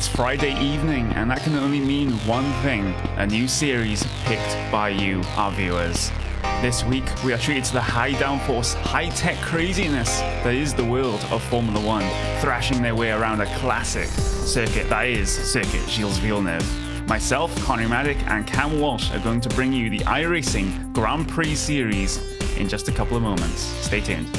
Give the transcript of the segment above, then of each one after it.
It's Friday evening, and that can only mean one thing: a new series picked by you, our viewers. This week, we are treated to the high downforce, high-tech craziness that is the world of Formula One, thrashing their way around a classic circuit that is Circuit Gilles Villeneuve. Myself, Conor Maddock, and Cam Walsh are going to bring you the iRacing Grand Prix Series in just a couple of moments. Stay tuned.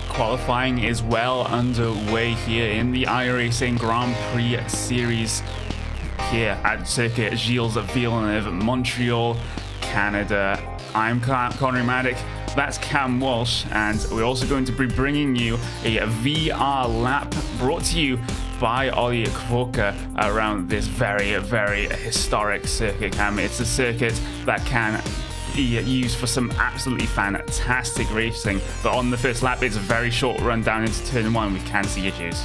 Qualifying is well underway here in the iRacing Grand Prix Series here at Circuit Gilles Villeneuve, Montreal, Canada. I'm Conor Maddock, that's Cam Walsh, and we're also going to be bringing you a VR lap brought to you by Ollie Kvoka around this very, very historic circuit, Cam. It's a circuit that can used for some absolutely fantastic racing, but on the first lap it's a very short run down into turn one. We can see issues.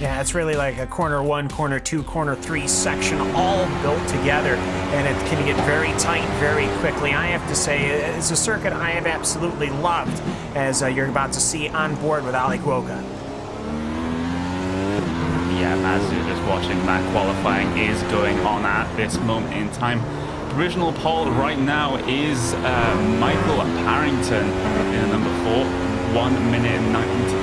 Yeah, it's really like a corner one, corner two, corner three section all built together, and it can get very tight very quickly. I have to say, it's a circuit I have absolutely loved, as you're about to see on board with Ollie Kvoka. Yeah, as you're just watching, that qualifying is going on at this moment in time. Provisional pole right now is Michael Parrington in number 4, 1 minute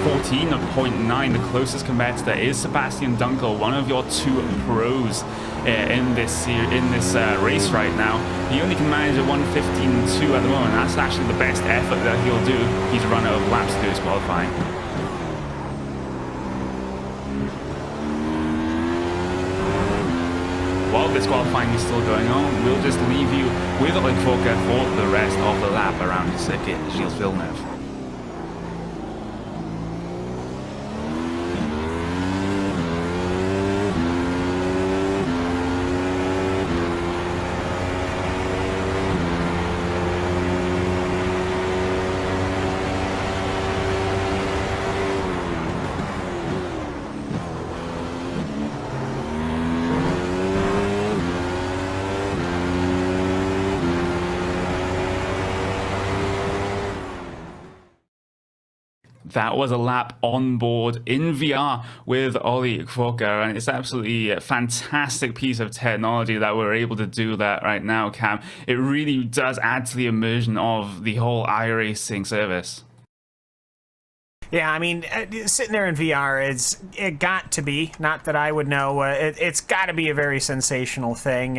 14.9. The closest competitor is Sebastian Dunkel, one of your two pros in this race right now. He only can manage a 1:15.2 at the moment. That's actually the best effort that he'll do. He's run out of laps to do his qualifying. While this qualifying is still going on, we'll just leave you with Ollie Kvoka for the rest of the lap around Circuit Gilles Villeneuve. That was a lap on board in VR with Ollie Kvoka, and it's absolutely a fantastic piece of technology that we're able to do that right now, Cam. It really does add to the immersion of the whole iRacing service. Yeah, I mean, sitting there in VR, it got to be, not that I would know, it's got to be a very sensational thing.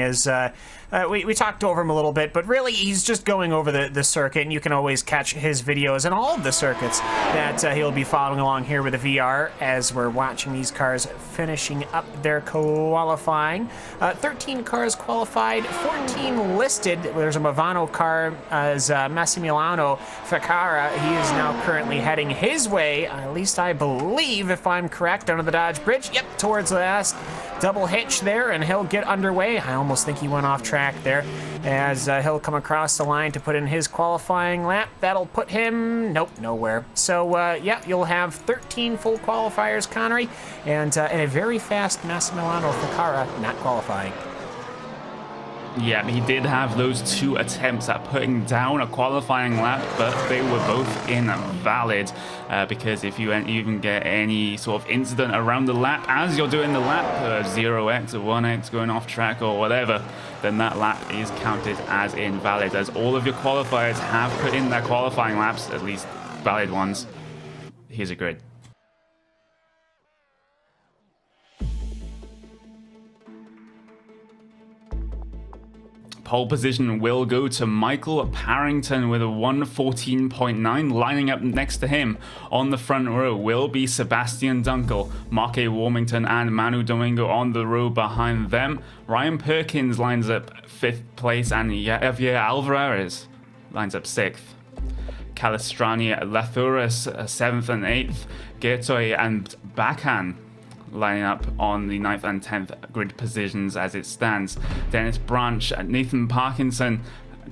We talked over him a little bit, but really he's just going over the circuit, and you can always catch his videos and all of the circuits that he'll be following along here with the VR as we're watching these cars finishing up their qualifying. 13 cars qualified, 14 listed. There's a Movano car as Massimiliano Ficara. He is now currently heading his way, at least I believe, if I'm correct, under the Dodge Bridge. Yep, towards the last double hitch there, and he'll get underway. I almost think he went off track there as he'll come across the line to put in his qualifying lap. That'll put him, nope, nowhere. So, yeah, you'll have 13 full qualifiers, Connery, and a very fast Massimiliano Ficara not qualifying. Yeah, he did have those 2 attempts at putting down a qualifying lap, but they were both invalid because if you even get any sort of incident around the lap as you're doing the lap, 0x or 1x going off track or whatever, then that lap is counted as invalid, as all of your qualifiers have put in their qualifying laps, at least valid ones. Here's a grid. Pole position will go to Michael Parrington with a 1:14.9. Lining up next to him on the front row will be Sebastian Dunkel, Mark A. Warmington, and Manu Domingo on the row behind them. Ryan Perkins lines up 5th place, and Javier Alvarez lines up 6th. Calestrani, Lathuris 7th and 8th. Gertoy and Bakan lining up on the 9th and 10th grid positions as it stands. Dennis Branch, Nathan Parkinson,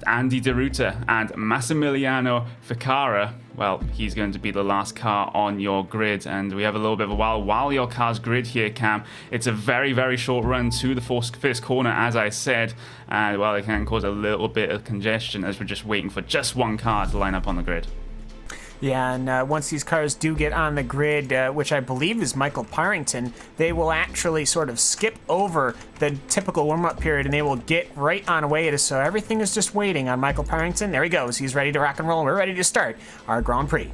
Andy DeRuta, and Massimiliano Ficara. Well, he's going to be the last car on your grid, and we have a little bit of a while your car's grid here, Cam. It's a very, very short run to the first corner, as I said, and well, it can cause a little bit of congestion as we're just waiting for just one car to line up on the grid. Yeah, and once these cars do get on the grid, which I believe is Michael Parrington, they will actually sort of skip over the typical warm-up period, and they will get right on away. So everything is just waiting on Michael Parrington. There he goes. He's ready to rock and roll, and we're ready to start our Grand Prix.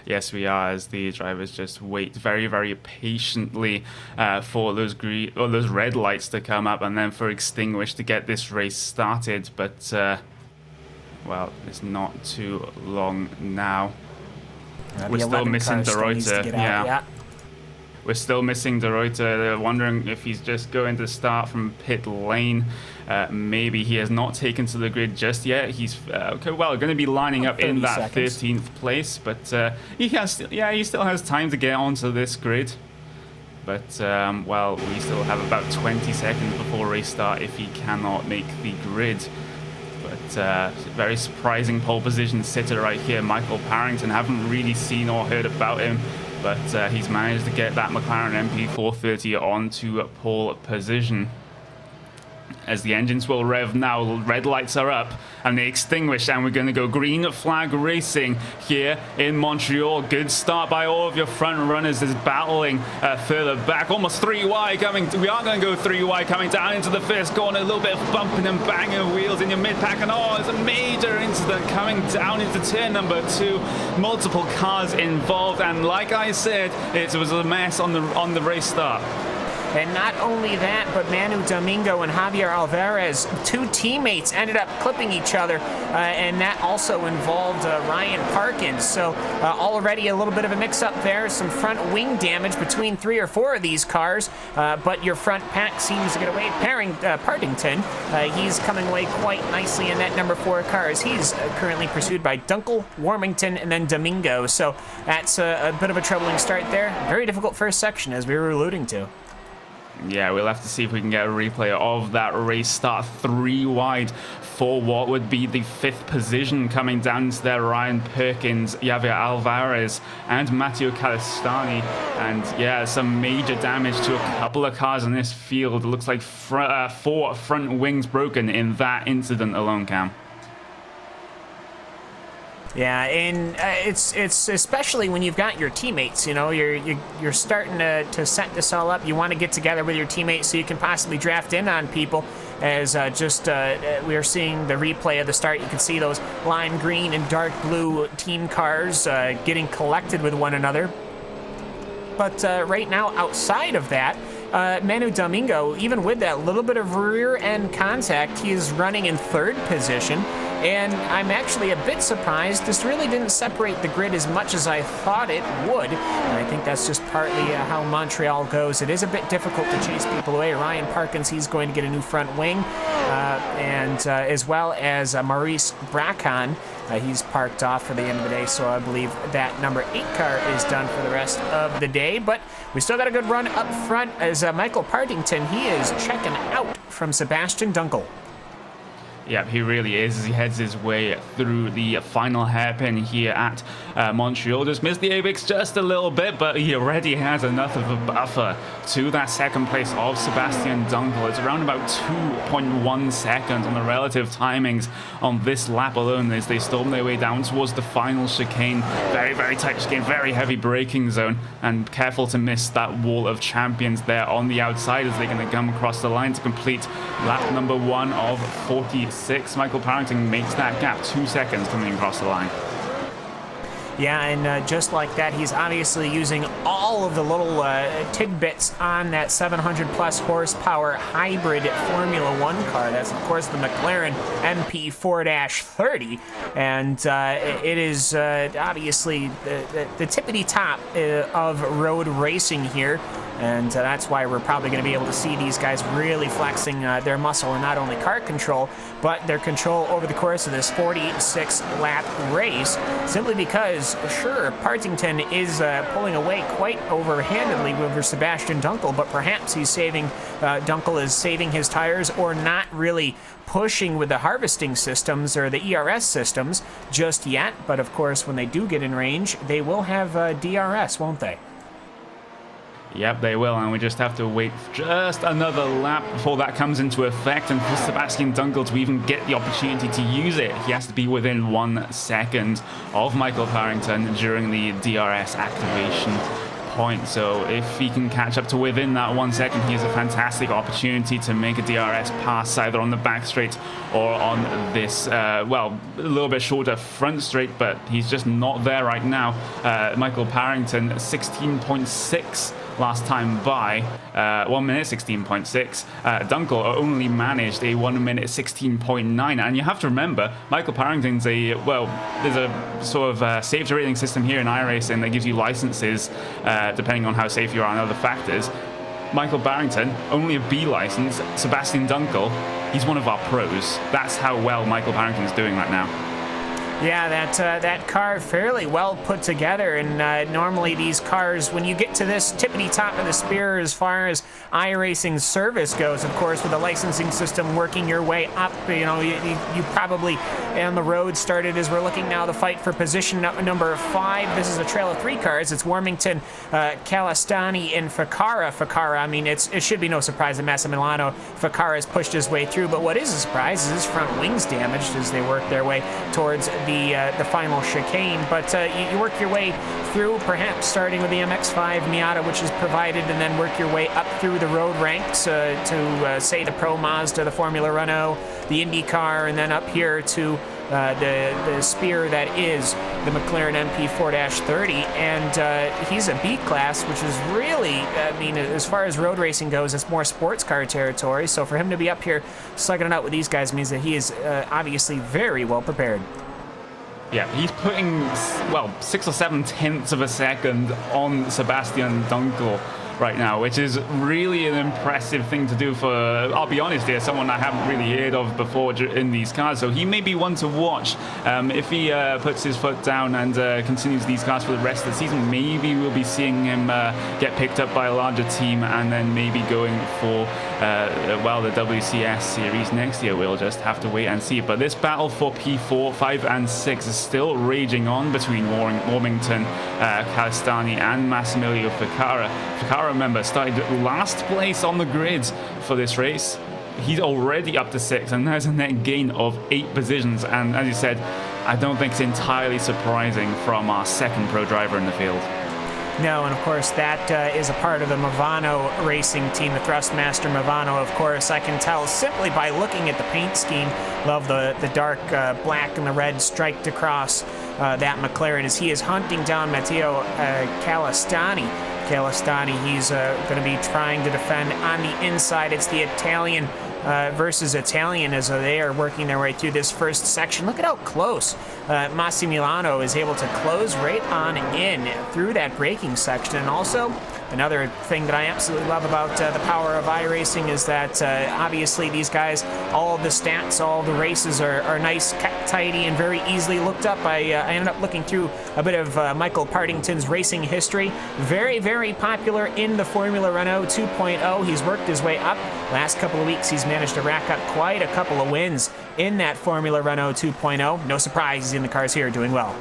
Yes, we are, as the drivers just wait very, very patiently for those red lights to come up and then for extinguish to get this race started. But well, it's not too long now. We're still missing DeRuta. Yeah. We're still missing DeRuta. They're wondering if he's just going to start from pit lane. Maybe he has not taken to the grid just yet. He's going to be lining up in that 13th place, but he still has time to get onto this grid. But well, we still have about 20 seconds before race start if he cannot make the grid. But very surprising pole position sitter right here, Michael Parrington. Haven't really seen or heard about him, but he's managed to get that McLaren MP430 onto pole position. As the engines will rev now, red lights are up and they extinguish, and we're going to go green flag racing here in Montreal. Good start by all of your front runners is battling further back, almost 3 wide coming. We are going to go 3 wide coming down into the first corner, a little bit of bumping and banging of wheels in your mid pack, and oh, there's a major incident coming down into turn number 2. Multiple cars involved, and like I said, it was a mess on the race start. And not only that, but Manu Domingo and Javier Alvarez, 2 teammates, ended up clipping each other, and that also involved Ryan Parkins. So already a little bit of a mix-up there, some front wing damage between 3 or 4 of these cars, but your front pack seems to get away. Partington, he's coming away quite nicely in that number 4 car, as he's currently pursued by Dunkel, Warmington, and then Domingo. So that's a bit of a troubling start there. Very difficult first section, as we were alluding to. Yeah, we'll have to see if we can get a replay of that race start. 3 wide for what would be the 5th position coming down to there. Ryan Perkins, Javier Alvarez, and Matteo Calistani. And yeah, some major damage to a couple of cars in this field. It looks like 4 front wings broken in that incident alone, Cam. Yeah, and it's especially when you've got your teammates. You know, you're starting to set this all up. You want to get together with your teammates so you can possibly draft in on people. As we are seeing the replay of the start, you can see those lime green and dark blue team cars getting collected with one another. But right now, outside of that, Manu Domingo, even with that little bit of rear end contact, he is running in third position. And I'm actually a bit surprised. This really didn't separate the grid as much as I thought it would. And I think that's just partly how Montreal goes. It is a bit difficult to chase people away. Ryan Parkins, he's going to get a new front wing. And as well as Maurice Bracon, he's parked off for the end of the day. So I believe that number 8 car is done for the rest of the day. But we still got a good run up front as Michael Partington, he is checking out from Sebastian Dunkel. Yep, he really is as he heads his way through the final hairpin here at Montreal. Just missed the apex just a little bit, but he already has enough of a buffer to that second place of Sebastian Dunkel. It's around about 2.1 seconds on the relative timings on this lap alone as they storm their way down towards the final chicane. Very, very tight chicane, very heavy braking zone, and careful to miss that wall of champions there on the outside as they're going to come across the line to complete lap number 1 of 46. Michael Parrington makes that gap, 2 seconds coming across the line. Yeah, and just like that, he's obviously using all of the little tidbits on that 700-plus horsepower hybrid Formula One car. That's, of course, the McLaren MP4-30, and it is obviously the tippity top of road racing here. And that's why we're probably going to be able to see these guys really flexing their muscle in not only car control, but their control over the course of this 46-lap race, simply because, sure, Partington is pulling away quite overhandedly over Sebastian Dunkel, but perhaps he's saving, Dunkel is saving his tires or not really pushing with the harvesting systems or the ERS systems just yet. But, of course, when they do get in range, they will have DRS, won't they? Yep, they will, and we just have to wait just another lap before that comes into effect. And for Sebastian Dunkel to even get the opportunity to use it, he has to be within 1 second of Michael Parrington during the DRS activation point. So if he can catch up to within that 1 second, he has a fantastic opportunity to make a DRS pass either on the back straight or on this, well, a little bit shorter front straight, but he's just not there right now. Michael Parrington, 16.6 last time by, 1 minute 16.6. Dunkel only managed a 1 minute 16.9, and you have to remember, Michael Parrington's there's a sort of safety rating system here in iRacing that gives you licenses depending on how safe you are and other factors. Michael Parrington, only a B license. Sebastian Dunkel, he's one of our pros. That's how well Michael Parrington's doing right now. Yeah, that car fairly well put together, and normally these cars, when you get to this tippity top of the spear as far as iRacing service goes, of course, with the licensing system working your way up, you know, you probably on the road started as we're looking now the fight for position number 5. This is a trail of 3 cars. It's Warmington, Calistani, and Ficarra. Ficarra, I mean, it should be no surprise that Massa Milano Ficarra has pushed his way through, but what is a surprise is his front wing's damaged as they work their way towards the final chicane. But you work your way through, perhaps starting with the MX-5 Miata, which is provided, and then work your way up through the road ranks to say the Pro Mazda, the Formula Renault, the IndyCar, and then up here to the spear that is the McLaren MP4-30, and he's a B class, which is really, I mean, as far as road racing goes, it's more sports car territory. So for him to be up here slugging it out with these guys means that he is obviously very well prepared. Yeah, he's putting, well, 6 or 7 tenths of a second on Sebastian Dunkel right now, which is really an impressive thing to do for, I'll be honest here, someone I haven't really heard of before in these cars. So he may be one to watch. If he puts his foot down and continues these cars for the rest of the season, maybe we'll be seeing him get picked up by a larger team and then maybe going for, well, the WCS series next year. We'll just have to wait and see. But this battle for P4, 5, and 6 is still raging on between Warmington, Calistani, and Massimiliano Ficarra. Ficarra, remember, started last place on the grid for this race. He's already up to 6, and there's a net gain of 8 positions. And as you said, I don't think it's entirely surprising from our second pro driver in the field. No, and of course that is a part of the Movano racing team, the Thrustmaster Movano, of course. I can tell simply by looking at the paint scheme. Love the dark black and the red striped across that McLaren as he is hunting down Matteo Calistani. He's going to be trying to defend on the inside. It's the Italian versus Italian as they are working their way through this first section. Look at how close Massimiliano is able to close right on in through that braking section. And also, another thing that I absolutely love about the power of iRacing is that obviously these guys, all of the stats, all of the races are nice, tidy, and very easily looked up. I ended up looking through a bit of Michael Partington's racing history. Very, very popular in the Formula Renault 2.0. He's worked his way up. Last couple of weeks, he's managed to rack up quite a couple of wins in that Formula Renault 2.0. No surprise, he's in the cars here doing well.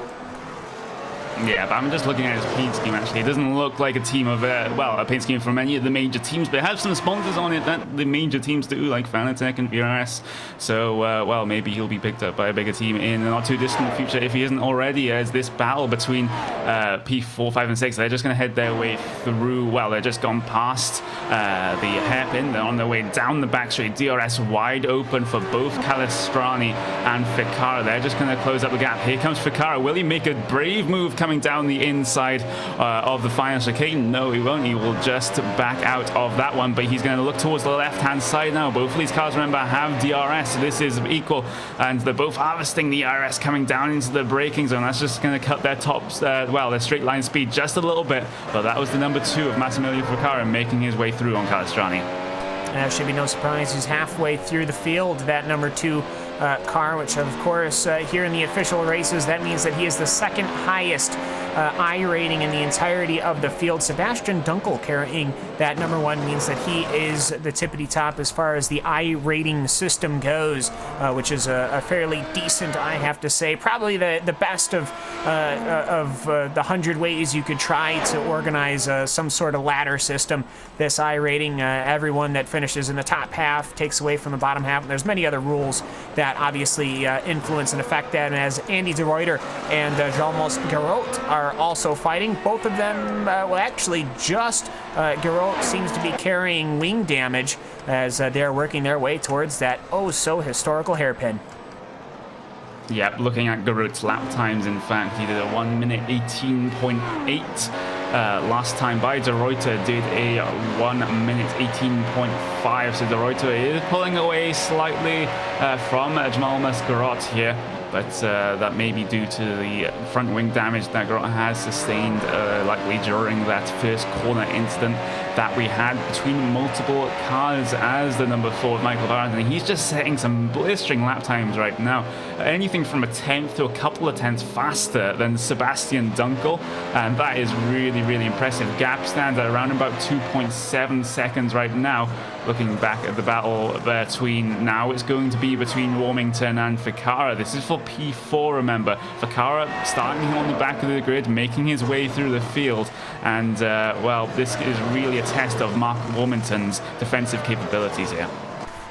Yeah, but I'm just looking at his paint scheme, actually. It doesn't look like a team of, a paint scheme from any of the major teams, but it has some sponsors on it that the major teams do, like Fanatec and VRS. So, well, maybe he'll be picked up by a bigger team in the not-too-distant future if he isn't already, as this battle between P4, 5, and 6, they're just going to head their way through. Well, they're just gone past the hairpin. They're on their way down the back straight. DRS wide open for both Calestrani and Ficarra. They're just going to close up the gap. Here comes Ficarra. Will he make a brave move coming down the inside of the final chicane? No, he won't. He will just back out of that one, but he's going to look towards the left-hand side now. Both of these cars, remember, have DRS, so this is equal, and they're both harvesting the DRS coming down into the braking zone. That's just going to cut their tops, their straight line speed just a little bit, but that was the number 2 of Massimiliano Ficarra making his way through on Calestrani. Should be no surprise, he's halfway through the field, that number 2 car, which of course here in the official races, that means that he is the second highest I rating in the entirety of the field. Sebastian Dunkel carrying that number 1 means that he is the tippity top as far as the I rating system goes, which is a fairly decent, I have to say, probably the best of the 100 ways you could try to organize some sort of ladder system. This I rating, everyone that finishes in the top half takes away from the bottom half. And there's many other rules that obviously influence and affect that. And as Andy de Ruyter and Jean-Mos Garot are also fighting, both of them, well, actually just Garot seems to be carrying wing damage as they're working their way towards that oh-so-historical hairpin. Yep, looking at Garot's lap times, in fact, he did a 1 minute 18.8. Last time by de Ruyter did a 1 minute 18.5. So de Ruyter is pulling away slightly from Jean-Mos Garot here. But that may be due to the front wing damage that Garot has sustained, likely during that first corner incident that we had between multiple cars as the number 4 of Michael Barton. He's just setting some blistering lap times right now. Anything from a tenth to a couple of tenths faster than Sebastian Dunkel, and that is really, really impressive. Gap stands at around about 2.7 seconds right now. Looking back at the battle between, now it's going to be between Warmington and Ficarra. This is for P4, remember. Ficarra starting on the back of the grid, making his way through the field, and well, this is really a test of Mark Warmington's defensive capabilities here.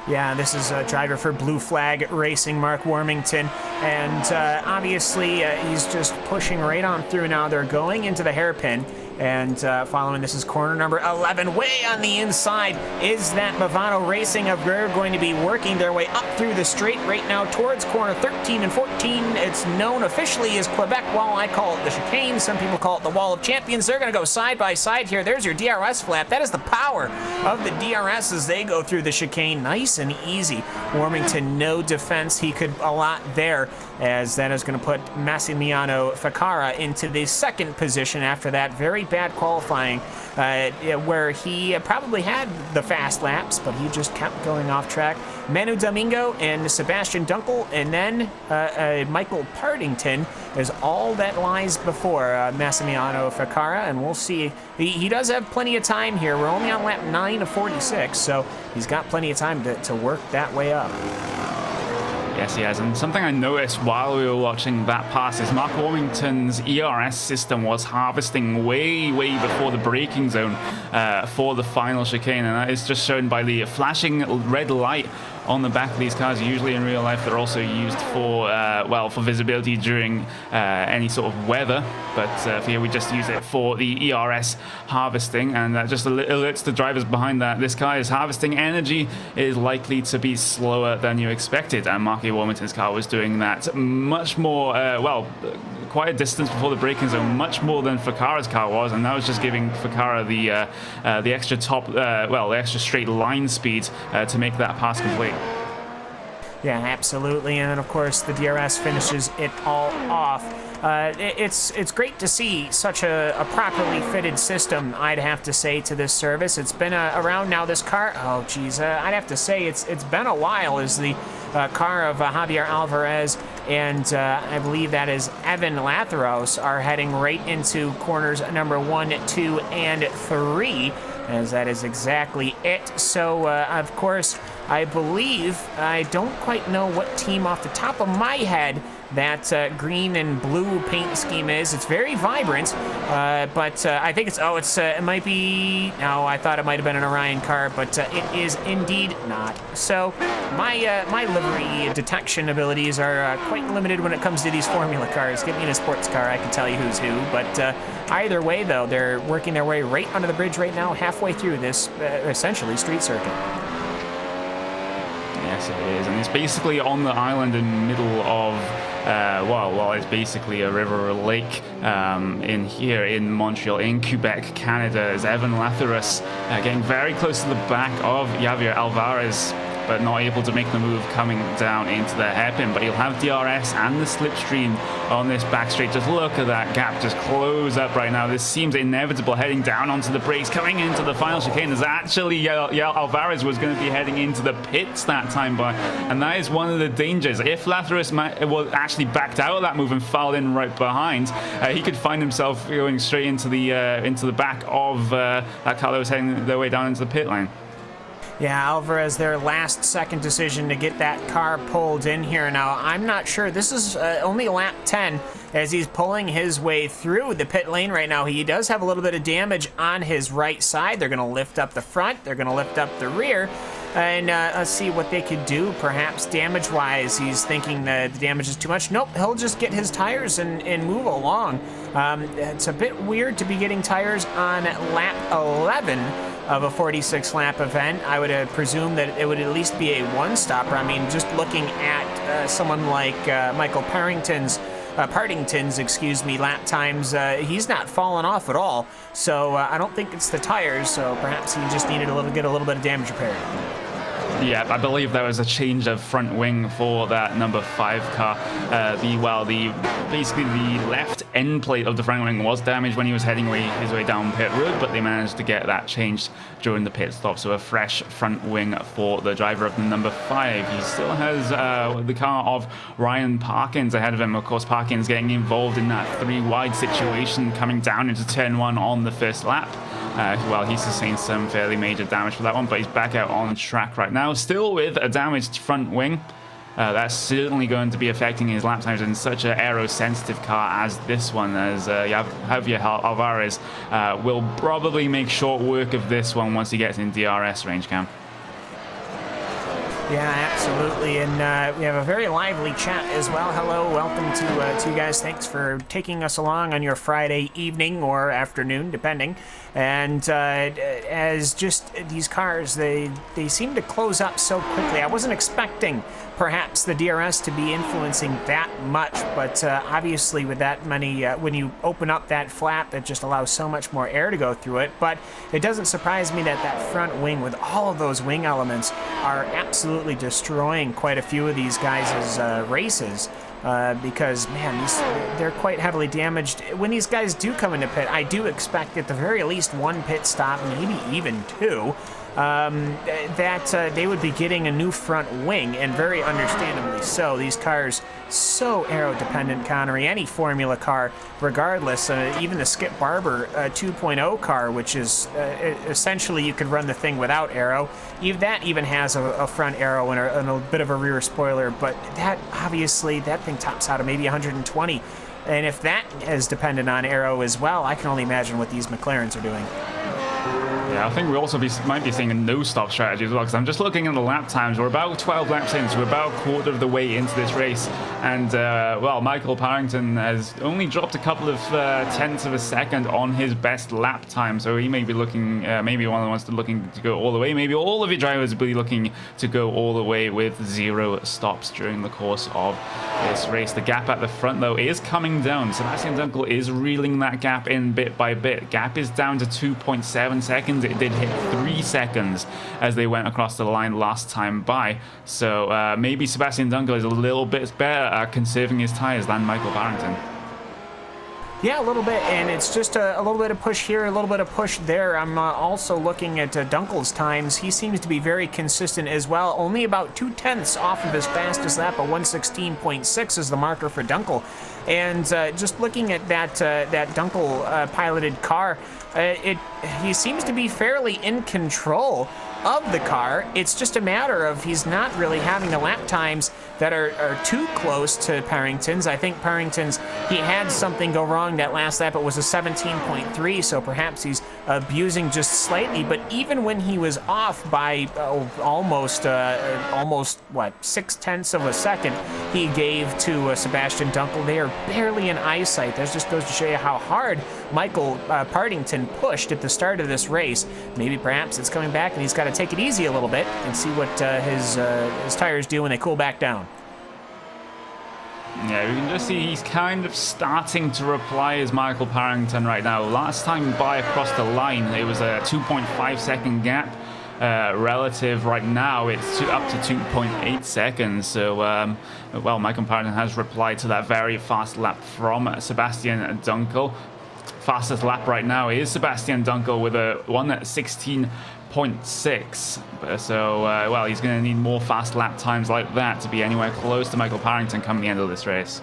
Yeah, this is a driver for Blue Flag Racing, Mark Warmington, and obviously he's just pushing right on through now. They're going into the hairpin, and following this is corner number 11. Way on the inside is that Movano Racing. They're going to be working their way up through the straight right now towards corner 13 and 14. It's known officially as Quebec Wall. I call it the chicane. Some people call it the Wall of Champions. They're going to go side by side here. There's your DRS flap. That is the power of the DRS as they go through the chicane. Nice and easy. Warmington, no defense he could allot there, as that is going to put Massimiliano Ficarra into the second position after that very bad qualifying, where he probably had the fast laps, but he just kept going off track. Manu Domingo and Sebastian Dunkel, and then Michael Partington is all that lies before Massimiliano Ficarra, and we'll see. He does have plenty of time here. We're only on lap 9 of 46, so he's got plenty of time to work that way up. Yes, he has. And something I noticed while we were watching that pass is Mark Warmington's ERS system was harvesting way before the braking zone for the final chicane. And that is just shown by the flashing red light on the back of these cars. Usually in real life, they're also used for, well, for visibility during any sort of weather. But for here, we just use it for the ERS harvesting, and that just alerts the drivers behind that this car is harvesting energy. It is likely to be slower than you expected, and Marky Warmington's car was doing that much more, well, quite a distance before the braking zone, much more than Fakara's car was, and that was just giving Fakara the extra top, well, the extra straight line speed to make that pass complete. Yeah, absolutely, and then of course the DRS finishes it all off. It's great to see such a properly fitted system, I'd have to say, to this service. It's been around now, this car, oh geez, I'd have to say it's been a while, as the car of Javier Alvarez and I believe that is Evan Lathros are heading right into corners number 1, 2, and 3, as that is exactly it. So, of course, I believe, I don't quite know what team off the top of my head that green and blue paint scheme is. It's very vibrant, but I think it's, it might be, no, I thought it might have been an Orion car, but it is indeed not. So my livery detection abilities are quite limited when it comes to these formula cars. Get me in a sports car, I can tell you who's who, but either way, though, they're working their way right under the bridge right now, halfway through this, essentially, street circuit. Yes, it is, and it's basically on the island in the middle of, well, it's basically a river or lake in here in Montreal, in Quebec, Canada, as Evan Lathyrus getting very close to the back of Javier Alvarez, but not able to make the move coming down into the hairpin. But he'll have DRS and the slipstream on this back straight. Just look at that gap just close up right now. This seems inevitable, heading down onto the brakes, coming into the final chicane, as actually Alvarez was going to be heading into the pits that time by, and that is one of the dangers. If Lathyrus was actually backed out of that move and filed in right behind, he could find himself going straight into the back of that car that was heading their way down into the pit lane. Yeah, Alvarez, their last second decision to get that car pulled in here. Now, I'm not sure. This is only lap 10 as he's pulling his way through the pit lane right now. He does have a little bit of damage on his right side. They're going to lift up the front. They're going to lift up the rear. And let's see what they could do, perhaps damage-wise. He's thinking that the damage is too much. Nope, he'll just get his tires and move along. It's a bit weird to be getting tires on lap 11 of a 46-lap event. I would presume that it would at least be a one-stopper. I mean, just looking at someone like Michael Partington's lap times, he's not fallen off at all. So I don't think it's the tires, so perhaps he just needed get a little bit of damage repaired. Yeah, I believe there was a change of front wing for that number 5 car. Basically the left end plate of the front wing was damaged when he was heading his way down pit road, but they managed to get that changed during the pit stop. So a fresh front wing for the driver of the number 5. He still has the car of Ryan Parkins ahead of him. Of course, Parkins getting involved in that 3 wide situation coming down into turn 1 on the first lap. Well, he sustained some fairly major damage for that one, but he's back out on track right now, still with a damaged front wing. That's certainly going to be affecting his lap times in such an aero-sensitive car as this one, as Javier Alvarez will probably make short work of this one once he gets in DRS range, Cam. Yeah, absolutely, and we have a very lively chat as well. Hello, welcome to you guys. Thanks for taking us along on your Friday evening or afternoon, depending. And as just these cars, they seem to close up so quickly. I wasn't expecting perhaps the DRS to be influencing that much, but obviously with that many, when you open up that flap, it just allows so much more air to go through it. But it doesn't surprise me that that front wing with all of those wing elements are absolutely destroying quite a few of these guys' races. Because, man, they're quite heavily damaged. When these guys do come into pit, I do expect at the very least 1 pit stop, maybe even 2, that they would be getting a new front wing, and very understandably so. These cars, so aero-dependent, Connery. Any Formula car, regardless, even the Skip Barber 2.0 car, which is essentially you could run the thing without aero. That even has a front aero and a bit of a rear spoiler, but that, obviously, that thing tops out at maybe 120. And if that is dependent on aero as well, I can only imagine what these McLarens are doing. Yeah, I think we also might be seeing a no-stop strategy as well, because I'm just looking at the lap times. We're about 12 laps in, so we're about a quarter of the way into this race. And, well, Michael Parrington has only dropped a couple of tenths of a second on his best lap time. So he may be looking, maybe one of the ones looking to go all the way. Maybe all of your drivers will be looking to go all the way with 0 stops during the course of this race. The gap at the front, though, is coming down. Sebastian Dunkel is reeling that gap in bit by bit. Gap is down to 2.7 seconds. It did hit 3 seconds as they went across the line last time by. So maybe Sebastian Dunkel is a little bit better at conserving his tires than Michael Parrington. Yeah, a little bit, and it's just a little bit of push here, a little bit of push there. I'm also looking at Dunkel's times. He seems to be very consistent as well. Only about 2 tenths off of his fastest lap. A 1:16.6 is the marker for Dunkel. And just looking at that Dunkel piloted car, he seems to be fairly in control of the car. It's just a matter of he's not really having the lap times that are too close to Parrington's. I think Parrington's, he had something go wrong that last lap. It was a 17.3, so perhaps he's abusing just slightly. But even when he was off by almost what, 0.6 of a second, he gave to Sebastian Dunkel. They are barely in eyesight. That just goes to show you how hard Michael Partington pushed at the start of this race. Maybe perhaps it's coming back and he's got to take it easy a little bit and see what his tires do when they cool back down. Yeah, we can just see he's kind of starting to reply as Michael Parrington right now. Last time by across the line, it was a 2.5 second gap. Relative right now, it's up to 2.8 seconds. So, well, Michael Parrington has replied to that very fast lap from Sebastian Dunkel. Fastest lap right now is Sebastian Dunkel with a 1:16.6. So, well, he's going to need more fast lap times like that to be anywhere close to Michael Parrington coming the end of this race.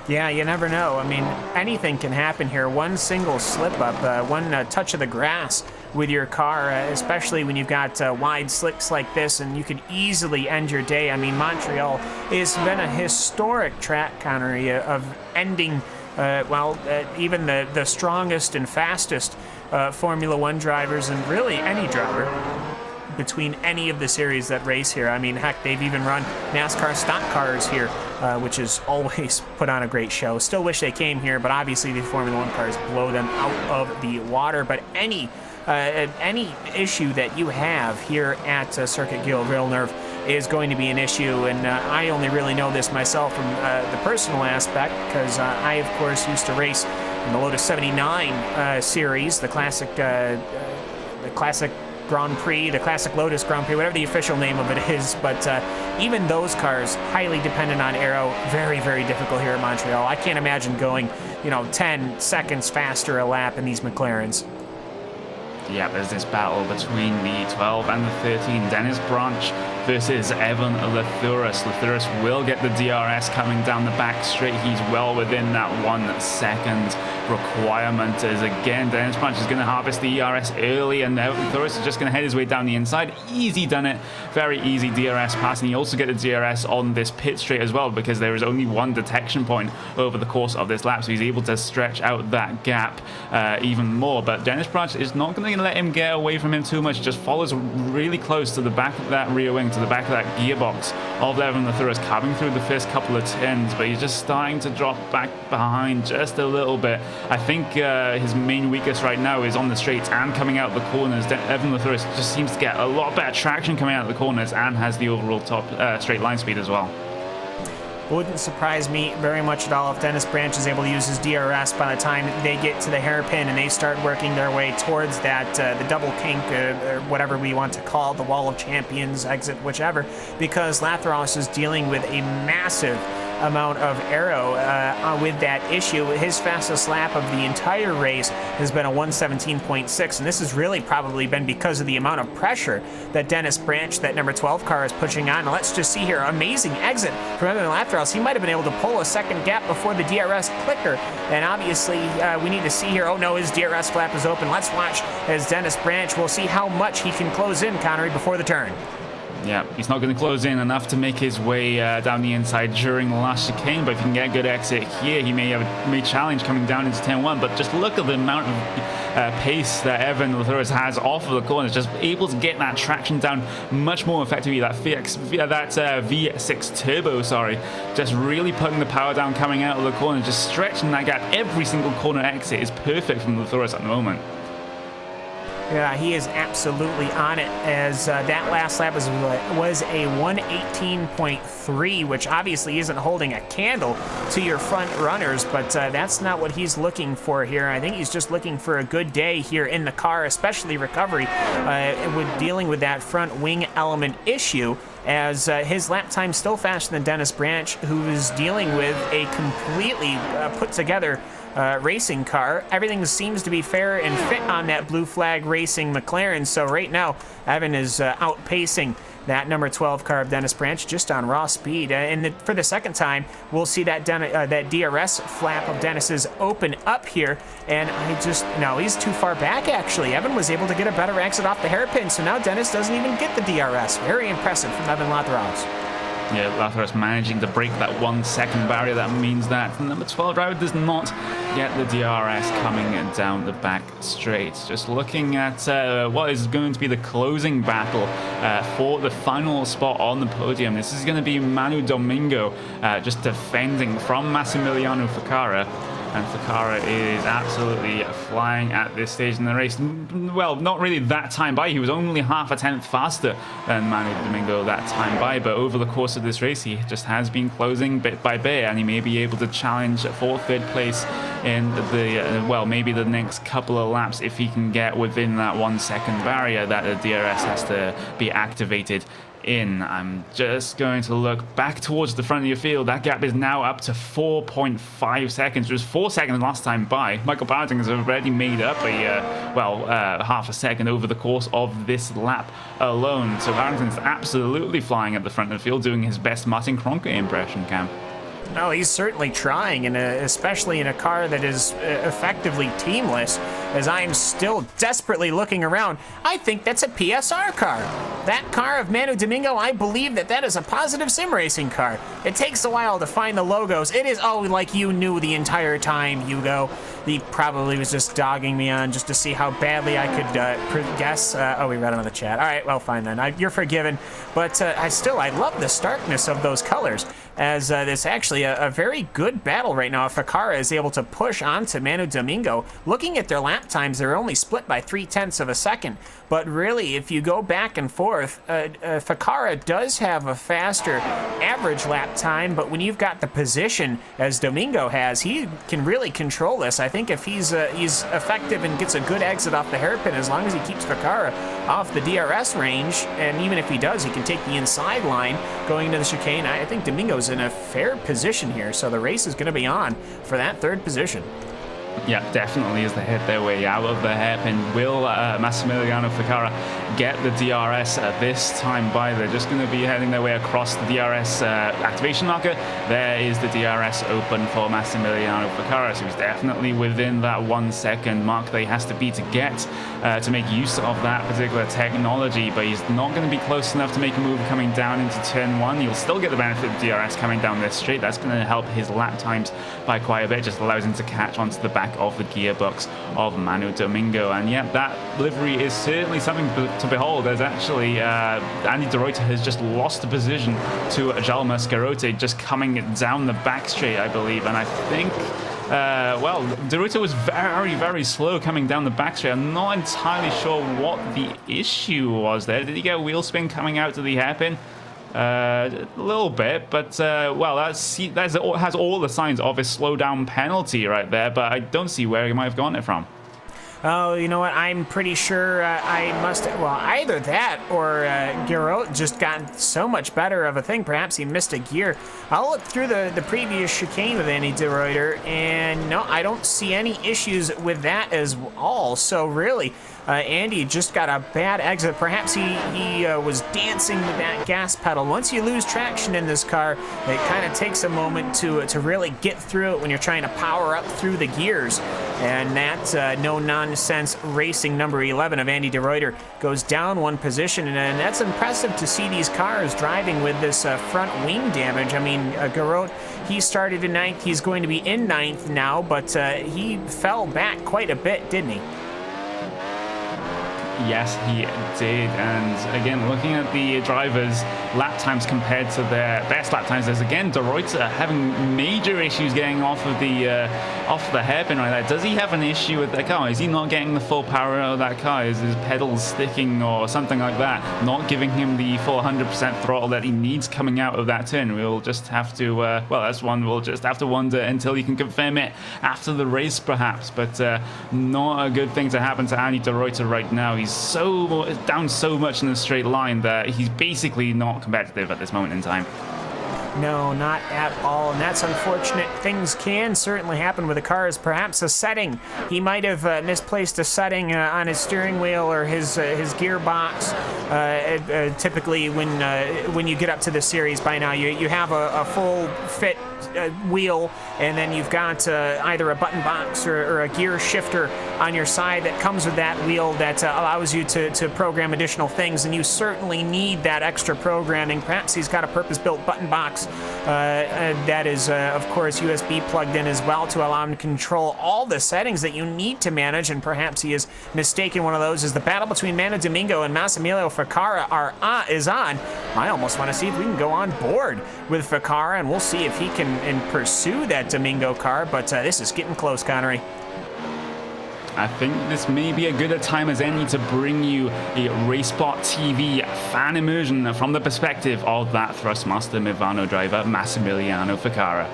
Yeah, you never know. I mean, anything can happen here. One single slip-up, one touch of the grass with your car, especially when you've got wide slicks like this, and you could easily end your day. I mean, Montreal has been a historic track, Connery, of ending, even the strongest and fastest Formula One drivers, and really any driver between any of the series that race here. I mean, heck, they've even run NASCAR stock cars here, which is always put on a great show. Still wish they came here, but obviously the Formula One cars blow them out of the water. But any issue that you have here at Circuit Gilles Villeneuve is going to be an issue, and I only really know this myself from the personal aspect, because I, of course, used to race in the Lotus 79 series, the classic Grand Prix, the classic Lotus Grand Prix, whatever the official name of it is. But even those cars, highly dependent on aero, very, very difficult here at Montreal. I can't imagine going, 10 seconds faster a lap in these McLarens. Yeah, there's this battle between the 12 and the 13. Dennis Branch versus Evan Lathuris. Lathuris will get the DRS coming down the back straight. He's well within that 1 second requirement. As again, Dennis Branch is going to harvest the ERS early, and Lathuris is just going to head his way down the inside. Easy done it. Very easy DRS pass, and you also get the DRS on this pit straight as well, because there is only one detection point over the course of this lap, so he's able to stretch out that gap even more. But Dennis Branch is not going to let him get away from him too much. He just follows really close to the back of that rear wing, to the back of that gearbox of Evan Lathuris, coming through the first couple of turns, but he's just starting to drop back behind just a little bit. I think his main weakness right now is on the straights and coming out the corners. Evan Lathuris just seems to get a lot better traction coming out of the corners, and has the overall top straight line speed as well. Wouldn't surprise me very much at all if Dennis Branch is able to use his DRS by the time they get to the hairpin and they start working their way towards that the double kink, or whatever we want to call it, the Wall of Champions exit, whichever, because Lathuris is dealing with a massive amount of aero with that issue. His fastest lap of the entire race has been a 1:17.6, and this has really probably been because of the amount of pressure that Dennis Branch, that number 12 car, is pushing on. And let's just see here, amazing exit from Evan Lathuris. He might have been able to pull a second gap before the DRS clicker, and obviously we need to see here. Oh no, his DRS flap is open. Let's watch as Dennis Branch, we'll see how much he can close in, Connery, before the turn. Yeah, he's not going to close in enough to make his way down the inside during the last chicane, but if he can get a good exit here, he may challenge coming down into turn 1. But just look at the amount of pace that Evan Latourus has off of the corners, just able to get that traction down much more effectively. That V6 turbo, just really putting the power down coming out of the corner, just stretching that gap. Every single corner exit is perfect from Latourus at the moment. Yeah, he is absolutely on it, as that last lap was a 1:18.3, which obviously isn't holding a candle to your front runners, but that's not what he's looking for here. I think he's just looking for a good day here in the car, especially recovery, with dealing with that front wing element issue, as his lap time still faster than Dennis Branch, who is dealing with a completely put together racing car. Everything seems to be fair and fit on that Blue Flag Racing McLaren, so right now Evan is outpacing that number 12 car of Dennis Branch just on raw speed. And for the second time, we'll see that that DRS flap of Dennis's open up here, and no, he's too far back actually. Evan was able to get a better exit off the hairpin, so now Dennis doesn't even get the DRS. Very impressive from Evan Latourus. Yeah, Latourus managing to break that 1 second barrier. That means that the number 12 driver does not get the DRS coming down the back straight. Just looking at what is going to be the closing battle for the final spot on the podium. This is going to be Manu Domingo just defending from Massimiliano Ficarra. And Ficarra is absolutely flying at this stage in the race. Well, not really that time by. He was only half a tenth faster than Manu Domingo that time by. But over the course of this race, he just has been closing bit by bit. And he may be able to challenge for third place in the, well, maybe the next couple of laps if he can get within that 1 second barrier that the DRS has to be activated in. I'm just going to look back towards the front of your field. That gap is now up to 4.5 seconds. It was 4 seconds last time by. Michael Barrington has already made up half a second over the course of this lap alone. So Barrington's absolutely flying at the front of the field, doing his best Martin Kroenke impression, Cam. No, he's certainly trying, and especially in a car that is effectively teamless, as I am still desperately looking around. I think that's a PSR car. That car of Manu Domingo, I believe that is a positive sim racing car. It takes a while to find the logos. It is, like you knew the entire time, Hugo. He probably was just dogging me on just to see how badly I could guess. We read him in the chat. All right, well, fine then. You're forgiven. But I love the starkness of those colors, as this actually a very good battle right now. If Ficarra is able to push onto Manu Domingo, looking at their lap times, they're only split by 0.3 of a second. But really, if you go back and forth, Ficarra does have a faster average lap time, but when you've got the position as Domingo has, he can really control this. I think if he's effective and gets a good exit off the hairpin, as long as he keeps Ficarra off the DRS range, and even if he does, he can take the inside line going into the chicane. I think Domingo's in a fair position here, so the race is going to be on for that third position. Yeah, definitely as they head their way out of the hairpin. Will Massimiliano Ficarra get the DRS this time by? They're just going to be heading their way across the DRS activation marker. There is the DRS open for Massimiliano Ficarra, so he's definitely within that 1 second mark that he has to be to get to make use of that particular technology, but he's not going to be close enough to make a move coming down into turn 1. He'll still get the benefit of DRS coming down this straight. That's going to help his lap times by quite a bit. Just allows him to catch onto the back of the gearbox of Manu Domingo. And yeah, that livery is certainly something to behold, as actually Andy De Ruyter has just lost the position to Jalma Scarote, just coming down the back straight, I believe. And I think De Ruyter was very, very slow coming down the back straight. I'm not entirely sure what the issue was there. Did he get a wheel spin coming out to the hairpin? A little bit, but that has all the signs of a slowdown penalty right there, but I don't see where he might have gotten it from. Oh, you know what? I'm pretty sure I must... Well, either that or Garot just got so much better of a thing. Perhaps he missed a gear. I'll look through the previous chicane with Andy De Ruyter, and no, I don't see any issues with that as all. So really, Andy just got a bad exit. Perhaps he was dancing with that gas pedal. Once you lose traction in this car, it kind of takes a moment to really get through it when you're trying to power up through the gears. And that no-nonsense racing number 11 of Andy de Ruyter goes down one position, and that's impressive to see these cars driving with this front wing damage. I mean, Garot, he started in 9th. He's going to be in 9th now, but he fell back quite a bit, didn't he? Yes, he did. And again, looking at the drivers' lap times compared to their best lap times, there's again de Ruyter having major issues getting off the hairpin right there. Does he have an issue with the car? Is he not getting the full power out of that car? Is his pedals sticking or something like that? Not giving him the full 100% throttle that he needs coming out of that turn. We'll just have to, well, that's one we'll just have to wonder until he can confirm it after the race, perhaps. But not a good thing to happen to Andy de Ruyter right now. He's down so much in the straight line that he's basically not competitive at this moment in time. No, not at all, and that's unfortunate. Things can certainly happen with the cars. Perhaps a setting. He might have misplaced a setting on his steering wheel or his gearbox. Typically, when you get up to the series by now, you have a full fit wheel, and then you've got either a button box or a gear shifter on your side that comes with that wheel that allows you to program additional things, and you certainly need that extra programming. Perhaps he's got a purpose-built button box that is, of course, USB plugged in as well to allow him to control all the settings that you need to manage, and perhaps he is mistaken one of those as the battle between Manu Domingo and Massimiliano Ficarra is on. I almost want to see if we can go on board with Ficarra, and we'll see if he can pursue that Domingo car, but this is getting close, Connery. I think this may be a good a time as any to bring you a RaceSpot TV fan immersion from the perspective of that Thrustmaster Movano driver, Massimiliano Ficarra.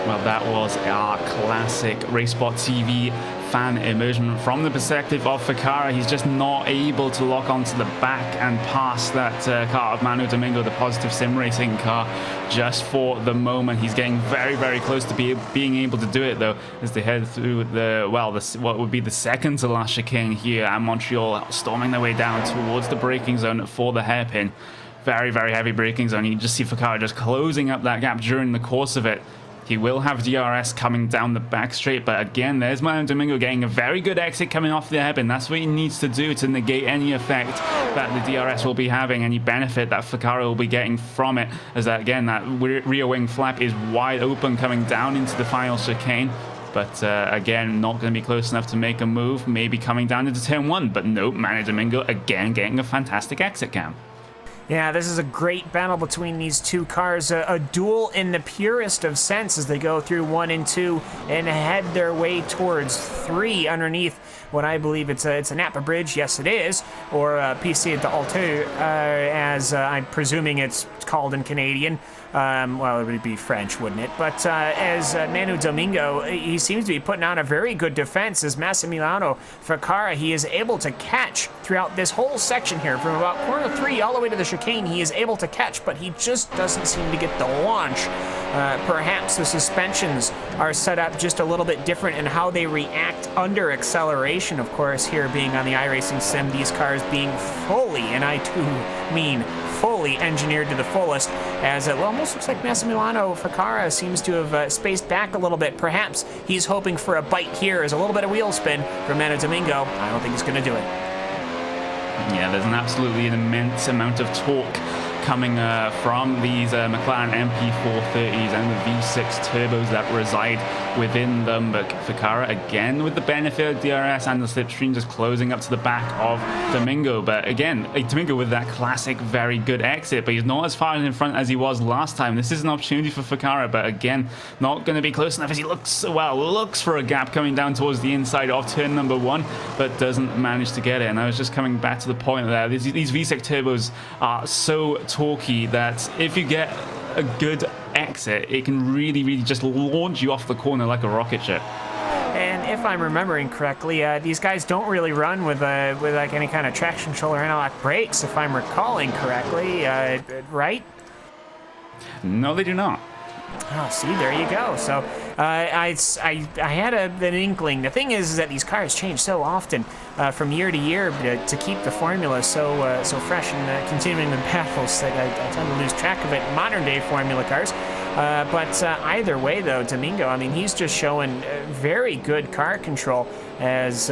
Well, that was our classic RaceSpot TV fan immersion from the perspective of Ficarra. He's just not able to lock onto the back and pass that car of Manu Domingo, the Positive Sim Racing car, just for the moment. He's getting very, very close to being able to do it, though, as they head through what would be the second to last chicane here at Montreal, storming their way down towards the braking zone for the hairpin. Very, very heavy braking zone. You can just see Ficarra just closing up that gap during the course of it. He will have DRS coming down the back straight, but again, there's Manu Domingo getting a very good exit coming off the hairpin. That's what he needs to do to negate any effect that the DRS will be having, any benefit that Ficarra will be getting from it, as that, again, that rear wing flap is wide open coming down into the final chicane. But again, not going to be close enough to make a move, maybe coming down into turn 1, but nope, Manu Domingo again getting a fantastic exit cam. Yeah, this is a great battle between these two cars, a duel in the purest of sense as they go through 1 and 2 and head their way towards 3 underneath what I believe it's a Napa Bridge. Yes, it is, or PC de Haute, as I'm presuming it's called in Canadian. Well, it would be French, wouldn't it? But as Manu Domingo, he seems to be putting on a very good defense as Massimiliano Ficarra. He is able to catch throughout this whole section here, from about corner 3 all the way to the chicane. He is able to catch, but he just doesn't seem to get the launch. Perhaps the suspensions are set up just a little bit different in how they react under acceleration. Of course, here being on the iRacing sim, these cars being fully, and I too mean fully engineered to the fullest, as it almost looks like Massimiliano Ficarra seems to have spaced back a little bit. Perhaps he's hoping for a bite here as a little bit of wheel spin from Manu Domingo. I don't think he's going to do it. Yeah, there's an absolutely immense amount of torque coming from these McLaren MP430s and the V6 turbos that reside within them. But Ficarra, again, with the benefit of DRS and the slipstream, just closing up to the back of Domingo. But again, Domingo with that classic, very good exit, but he's not as far in front as he was last time. This is an opportunity for Ficarra, but again, not going to be close enough as he looks for a gap coming down towards the inside of turn number 1, but doesn't manage to get it. And I was just coming back to the point there. These V6 turbos are so torquey that if you get a good exit, it can really just launch you off the corner like a rocket ship. And if I'm remembering correctly, these guys don't really run with like any kind of traction control or analog brakes, if I'm recalling correctly, right? No, they do not. Oh, see, there you go. So I had an inkling. The thing is that these cars change so often from year to year to keep the formula so fresh and continuing the battles that I tend to lose track of it in modern day formula cars. But either way, though, Domingo, I mean, he's just showing very good car control as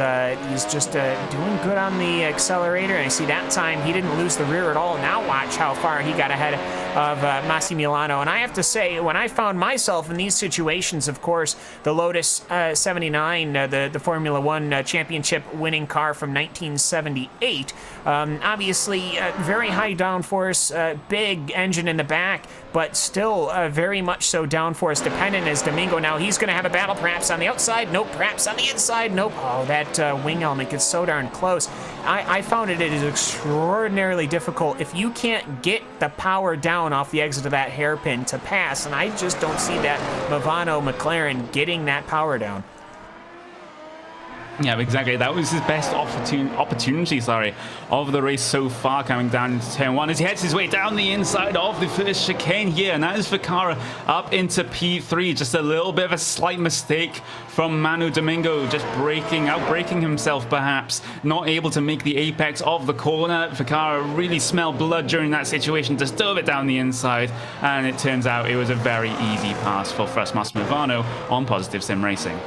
he's just doing good on the accelerator. And I see that time he didn't lose the rear at all. Now watch how far he got ahead of Massimiliano. And I have to say, when I found myself in these situations, of course, the Lotus 79, the Formula One championship winning car from 1978, obviously very high downforce, big engine in the back, but still very much so downforce dependent as Domingo. Now he's going to have a battle perhaps on the outside. Nope. Perhaps on the inside. Nope. Oh, that wing element gets so darn close. I found it is extraordinarily difficult if you can't get the power down off the exit of that hairpin to pass, and I just don't see that Movano McLaren getting that power down. Yeah, exactly. That was his best opportunity, of the race so far, coming down into turn 1 as he heads his way down the inside of the first chicane here. And that is Ficarra up into P3. Just a little bit of a slight mistake from Manu Domingo, just outbraking himself perhaps, not able to make the apex of the corner. Ficarra really smelled blood during that situation, just dove it down the inside, and it turns out it was a very easy pass for Frans Movano on Positive Sim Racing.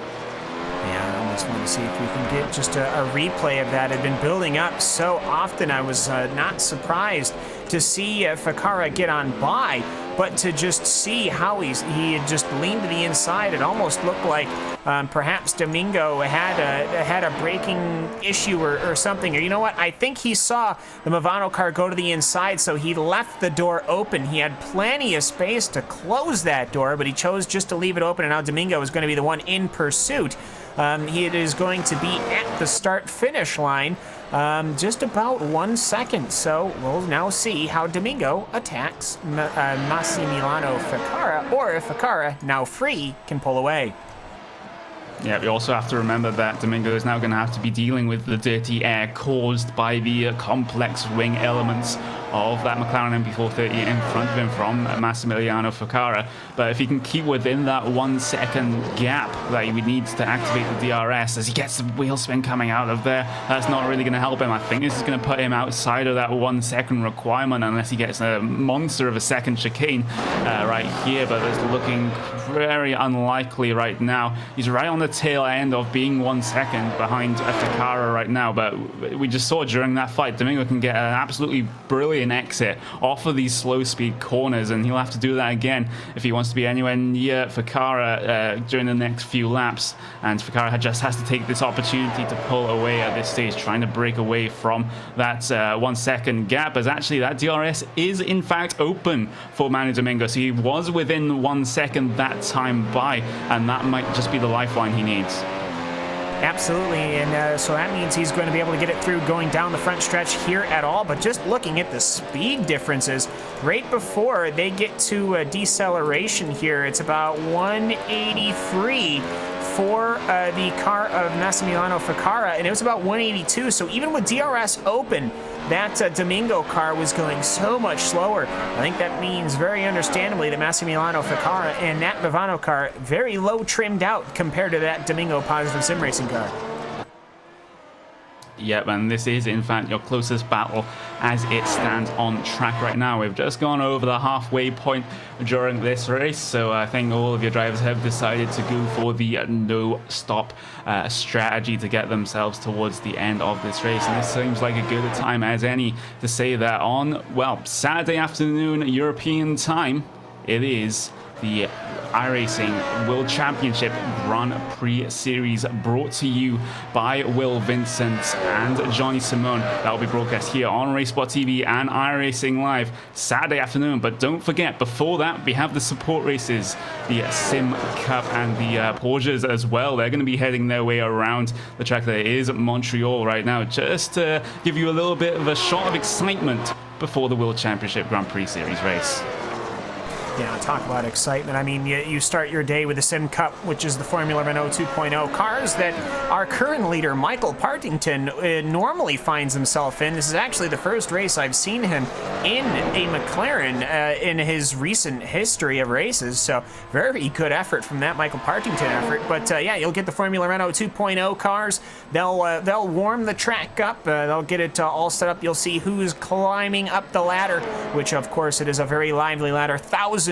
Yeah, I almost want to see if we can get just a replay of that. It had been building up so often. I was not surprised to see Ficarra get on by, but to just see how he had just leaned to the inside. It almost looked like perhaps Domingo had a braking issue or something. Or you know what? I think he saw the Movano car go to the inside, so he left the door open. He had plenty of space to close that door, but he chose just to leave it open, and now Domingo is going to be the one in pursuit. He is going to be at the start-finish line just about 1 second. So we'll now see how Domingo attacks Massimiliano Ficarra, or if Ficarra, now free, can pull away. Yeah, we also have to remember that Domingo is now going to have to be dealing with the dirty air caused by the complex wing elements of that McLaren MP430 in front of him from Massimiliano Ficarra. But if he can keep within that 1 second gap that he needs to activate the DRS as he gets the wheel spin coming out of there, that's not really going to help him. I think this is going to put him outside of that 1 second requirement unless he gets a monster of a second chicane right here, but it's looking very unlikely right now. He's right on the tail end of being 1 second behind Ficarra right now, but we just saw during that fight Domingo can get an absolutely brilliant exit off of these slow speed corners, and he'll have to do that again if he wants to be anywhere near Ficarra during the next few laps. And Ficarra just has to take this opportunity to pull away at this stage, trying to break away from that 1 second gap, as actually that DRS is in fact open for Manu Domingo, so he was within 1 second that time by, and that might just be the lifeline he needs. Absolutely, and so that means he's going to be able to get it through going down the front stretch here at all. But just looking at the speed differences, right before they get to deceleration here, it's about 183 for the car of Massimiliano Ficarra, and it was about 182. So even with DRS open, that Domingo car was going so much slower. I think that means very understandably that Massimiliano Ficarra and that Movano car very low trimmed out compared to that Domingo Positive Sim Racing car. Yep, and this is in fact your closest battle as it stands on track right now. We've just gone over the halfway point during this race, so I think all of your drivers have decided to go for the no-stop strategy to get themselves towards the end of this race. And this seems like a good time as any to say that on, well, Saturday afternoon European time, it is the iRacing World Championship Grand Prix Series, brought to you by Will Vincent and Johnny Simone. That will be broadcast here on Racesport TV and iRacing Live Saturday afternoon. But don't forget, before that, we have the support races, the Sim Cup and the Porsches as well. They're going to be heading their way around the track that is Montreal right now, just to give you a little bit of a shot of excitement before the World Championship Grand Prix Series race. Yeah, talk about excitement. I mean, you start your day with the Sim Cup, which is the Formula Renault 2.0 cars that our current leader, Michael Partington, normally finds himself in. This is actually the first race I've seen him in a McLaren in his recent history of races. So very good effort from that Michael Partington effort. But yeah, you'll get the Formula Renault 2.0 cars. They'll warm the track up. They'll get it all set up. You'll see who's climbing up the ladder, which of course it is a very lively ladder. Thousands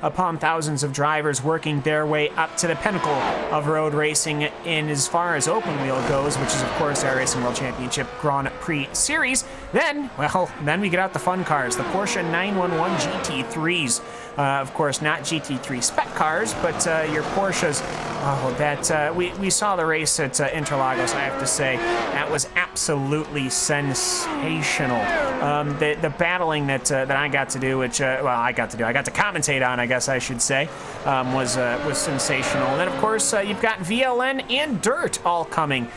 upon thousands of drivers working their way up to the pinnacle of road racing in as far as open wheel goes, which is of course our Racing World Championship Grand Prix Series. Then we get out the fun cars, the Porsche 911 GT3s. Of course, not GT3 spec cars, but your Porsches. We saw the race at Interlagos. I have to say that was absolutely sensational. The battling that I got to do, I got to commentate on, I guess I should say, was sensational. And then of course you've got VLN and Dirt all coming.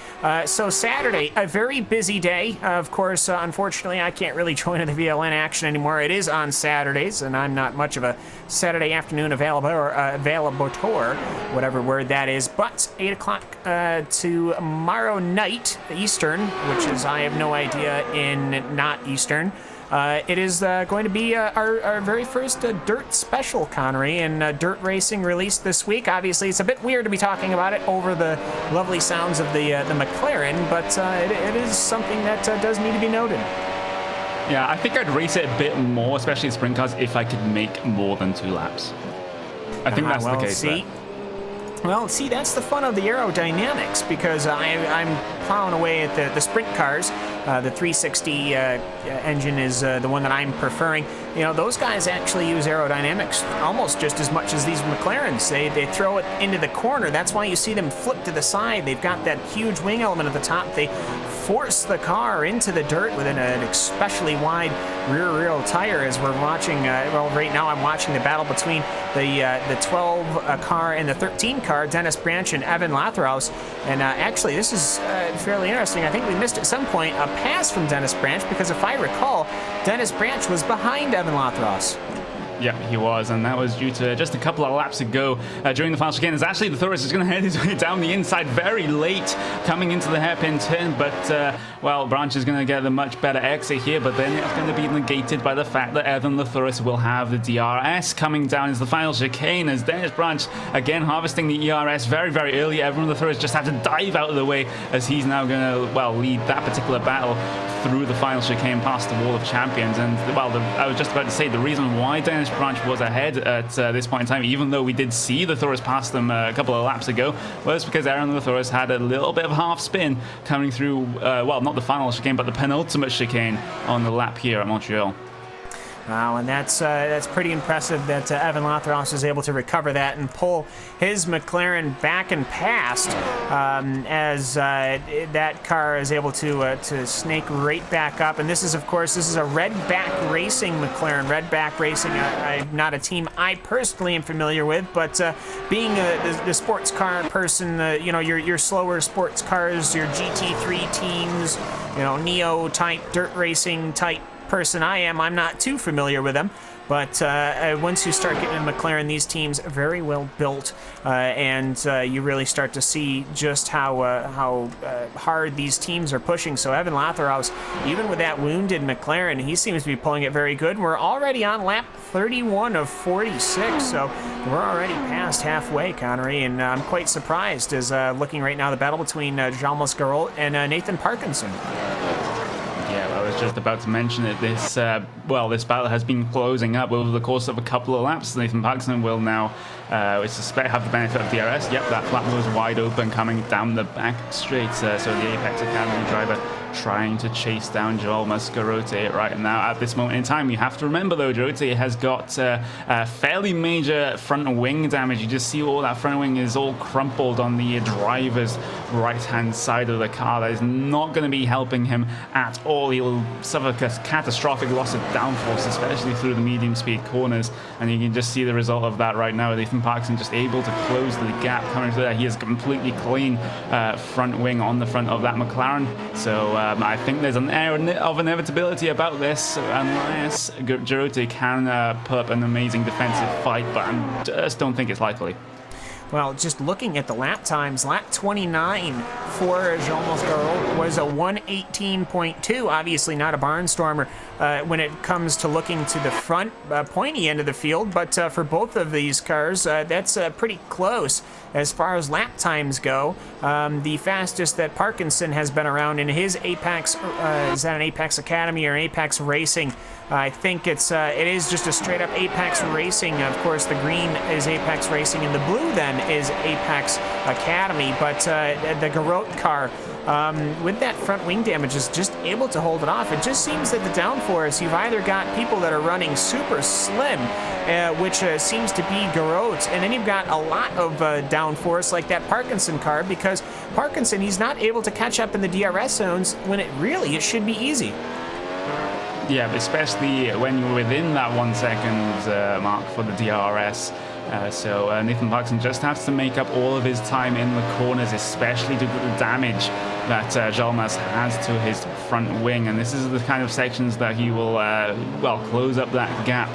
So Saturday, a very busy day. Of course, unfortunately, I can't really join in the VLN action anymore. It is on Saturdays, and I'm not much of a Saturday afternoon availator, whatever word that is. But 8 o'clock tomorrow night Eastern, which is, I have no idea in not Eastern. It is going to be our very first Dirt special, Connery, and Dirt Racing released this week. Obviously, it's a bit weird to be talking about it over the lovely sounds of the McLaren, but it is something that does need to be noted. Yeah, I think I'd race it a bit more, especially in sprint cars, if I could make more than 2 laps. I think that's the case there. Well, see, that's the fun of the aerodynamics, because I'm plowing away at the sprint cars. The 360 engine is the one that I'm preferring. You know, those guys actually use aerodynamics almost just as much as these McLarens. They throw it into the corner. That's why you see them flip to the side. They've got that huge wing element at the top. They force the car into the dirt with an especially wide rear tire, as we're watching. Right now I'm watching the battle between the 12 car and the 13 car, Dennis Branch and Evan Lathraus. And actually, this is fairly interesting. I think we missed at some point a pass from Dennis Branch, because if I recall, Dennis Branch was behind Evan Lathraus. Yeah, he was, and that was due to just a couple of laps ago during the final chicane. As actually the Thorus is going to head his way down the inside very late, coming into the hairpin turn, but Branch is going to get a much better exit here, but then it's going to be negated by the fact that Evan Lathouris will have the DRS coming down into the final chicane, as Dennis Branch again harvesting the ERS very, very early. Evan Lathouris just had to dive out of the way, as he's now going to, lead that particular battle through the final chicane past the Wall of Champions. And I was just about to say, the reason why Dennis Branch was ahead at this point in time, even though we did see the Lathouris pass them a couple of laps ago, was because Aaron Lathouris had a little bit of half spin coming through, not the final chicane, but the penultimate chicane on the lap here at Montreal. Wow, and that's pretty impressive that Evan Lathraus is able to recover that and pull his McLaren back and past, as that car is able to snake right back up. And this is, of course, a Redback Racing McLaren. Redback Racing, I'm not a team I personally am familiar with, but being the sports car person, your slower sports cars, your GT3 teams, Neo type, dirt racing type person I'm not too familiar with them. But once you start getting in McLaren, these teams are very well built, and you really start to see just how hard these teams are pushing. So Evan Latherhouse, even with that wounded McLaren, he seems to be pulling it very good. We're already on lap 31 of 46, so we're already past halfway, Connery, and I'm quite surprised as looking right now the battle between Jalmas Garot and Nathan Parkinson. Yeah, I was just about to mention it. This battle has been closing up over the course of a couple of laps. Nathan Parkinson will now, I suspect, have the benefit of DRS. Yep, that flap was wide open coming down the back straight. So the Apex Academy driver trying to chase down Joel Mascarote right now at this moment in time. You have to remember, though, Jorote has got fairly major front wing damage. You just see all that front wing is all crumpled on the driver's right-hand side of the car. That is not going to be helping him at all. He'll suffer a catastrophic loss of downforce, especially through the medium-speed corners, and you can just see the result of that right now. Nathan Parkinson just able to close the gap coming through there. He is completely clean front wing on the front of that McLaren. So I think there's an air of inevitability about this unless Jorote can put up an amazing defensive fight, but I just don't think it's likely. Well, just looking at the lap times, lap 29 for Jalmas Garot was a 1:18.2. Obviously not a barnstormer when it comes to looking to the front pointy end of the field, but for both of these cars, that's pretty close as far as lap times go. The fastest that Parkinson has been around in his Apex, is that an Apex Academy or Apex Racing? I think it is just a straight up Apex Racing. Of course, the green is Apex Racing and the blue then is Apex Academy. But the Garot car, with that front wing damage, is just able to hold it off. It just seems that the downforce, you've either got people that are running super slim, which seems to be Garot, and then you've got a lot of downforce like that Parkinson car, because Parkinson, he's not able to catch up in the DRS zones when it should be easy. Yeah, especially when you're within that 1 second mark for the DRS. So Nathan Parkinson just has to make up all of his time in the corners, especially due to the damage that Jalmas has to his front wing. And this is the kind of sections that he will, close up that gap.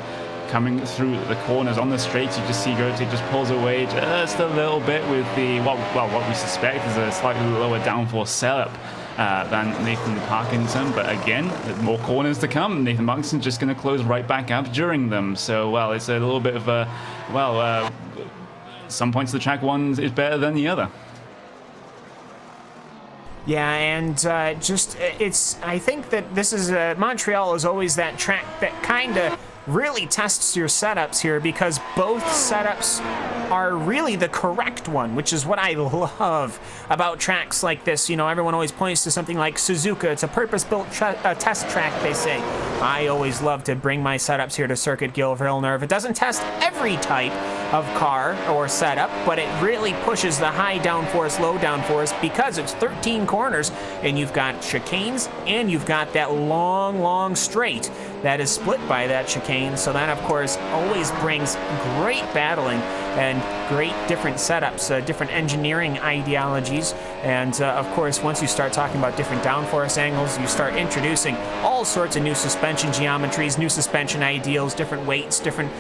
Coming through the corners on the straights, you just see Garot just pulls away just a little bit with the, what we suspect is a slightly lower downforce setup than Nathan Parkinson. But again, more corners to come. Nathan Parkinson just going to close right back up during them. So, it's a little bit of a, some points of the track, one is better than the other. Yeah, and I think that this is, Montreal is always that track that kind of really tests your setups here, because both setups are really the correct one, which is what I love about tracks like this. You know, everyone always points to something like Suzuka. It's a purpose-built test track, they say. I always love to bring my setups here to Circuit Gilles Villeneuve. It doesn't test every type of car or setup, but it really pushes the high downforce, low downforce, because it's 13 corners, and you've got chicanes, and you've got that long straight that is split by that chicane. So that, of course, always brings great battling and great different setups, different engineering ideologies. And of course, once you start talking about different downforce angles, you start introducing all sorts of new suspension geometries, new suspension ideals, different weights, different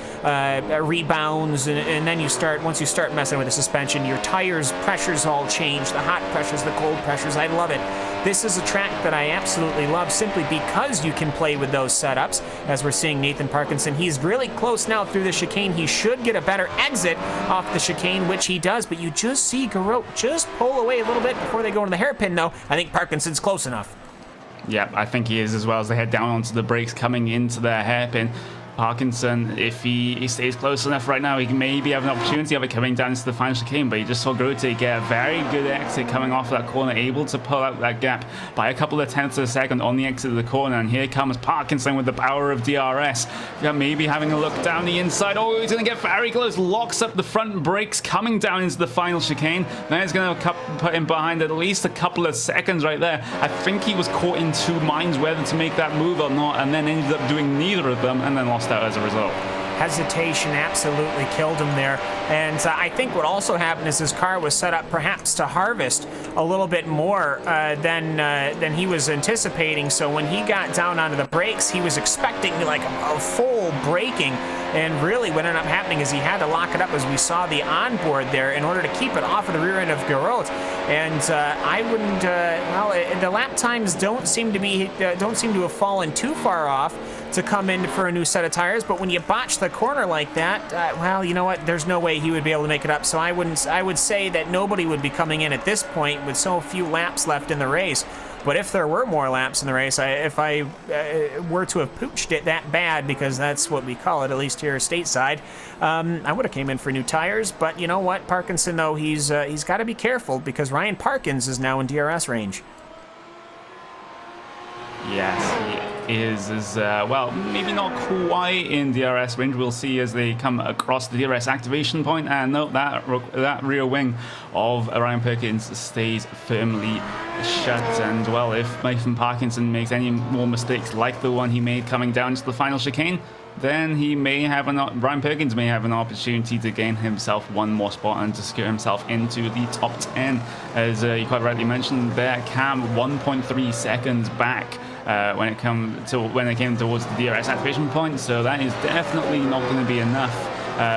rebounds, and then once you start messing with the suspension, your tires pressures all change, the hot pressures, the cold pressures. I love it. This is a track that I absolutely love, simply because you can play with those setups. As we're seeing Nathan Parkinson, he's really close now through the chicane. He should get a better exit off the chicane, which he does, but you just see Garot just pull away a little bit before they go into the hairpin, though. I think Parkinson's close enough. Yeah, I think he is as well, as they head down onto the brakes coming into their hairpin. Parkinson, if he stays close enough right now, he can maybe have an opportunity of it coming down into the final chicane, but you just saw Garot get a very good exit coming off that corner, able to pull out that gap by a couple of tenths of a second on the exit of the corner. And here comes Parkinson with the power of DRS. Maybe having a look down the inside. Oh, he's going to get very close, locks up the front brakes coming down into the final chicane. Then it's going to put him behind at least a couple of seconds right there. I think he was caught in two minds whether to make that move or not, and then ended up doing neither of them, and then lost out as a result. hesitation absolutely killed him there. And I think what also happened is his car was set up perhaps to harvest a little bit more than he was anticipating. So when he got down onto the brakes, he was expecting like a full braking. And really what ended up happening is he had to lock it up, as we saw the onboard there, in order to keep it off of the rear end of Garot. And I wouldn't, the lap times don't seem to have fallen too far off to come in for a new set of tires. But when you botch the corner like that, well, you know what? There's no way he would be able to make it up. So I would say that nobody would be coming in at this point with so few laps left in the race. But if there were more laps in the race, if I were to have pooched it that bad, because that's what we call it, at least here stateside, I would have came in for new tires. But you know what, Parkinson, though, he's got to be careful, because Ryan Parkins is now in DRS range. Yes, he is well, maybe not quite in DRS range. We'll see as they come across the DRS activation point, and note that rear wing of Ryan Perkins stays firmly shut. And well, if Nathan Parkinson makes any more mistakes like the one he made coming down to the final chicane, then he may have Ryan Perkins may have an opportunity to gain himself one more spot and to secure himself into the top 10. As you quite rightly mentioned there, Cam 1.3 seconds back when it came towards the DRS activation point, so that is definitely not going to be enough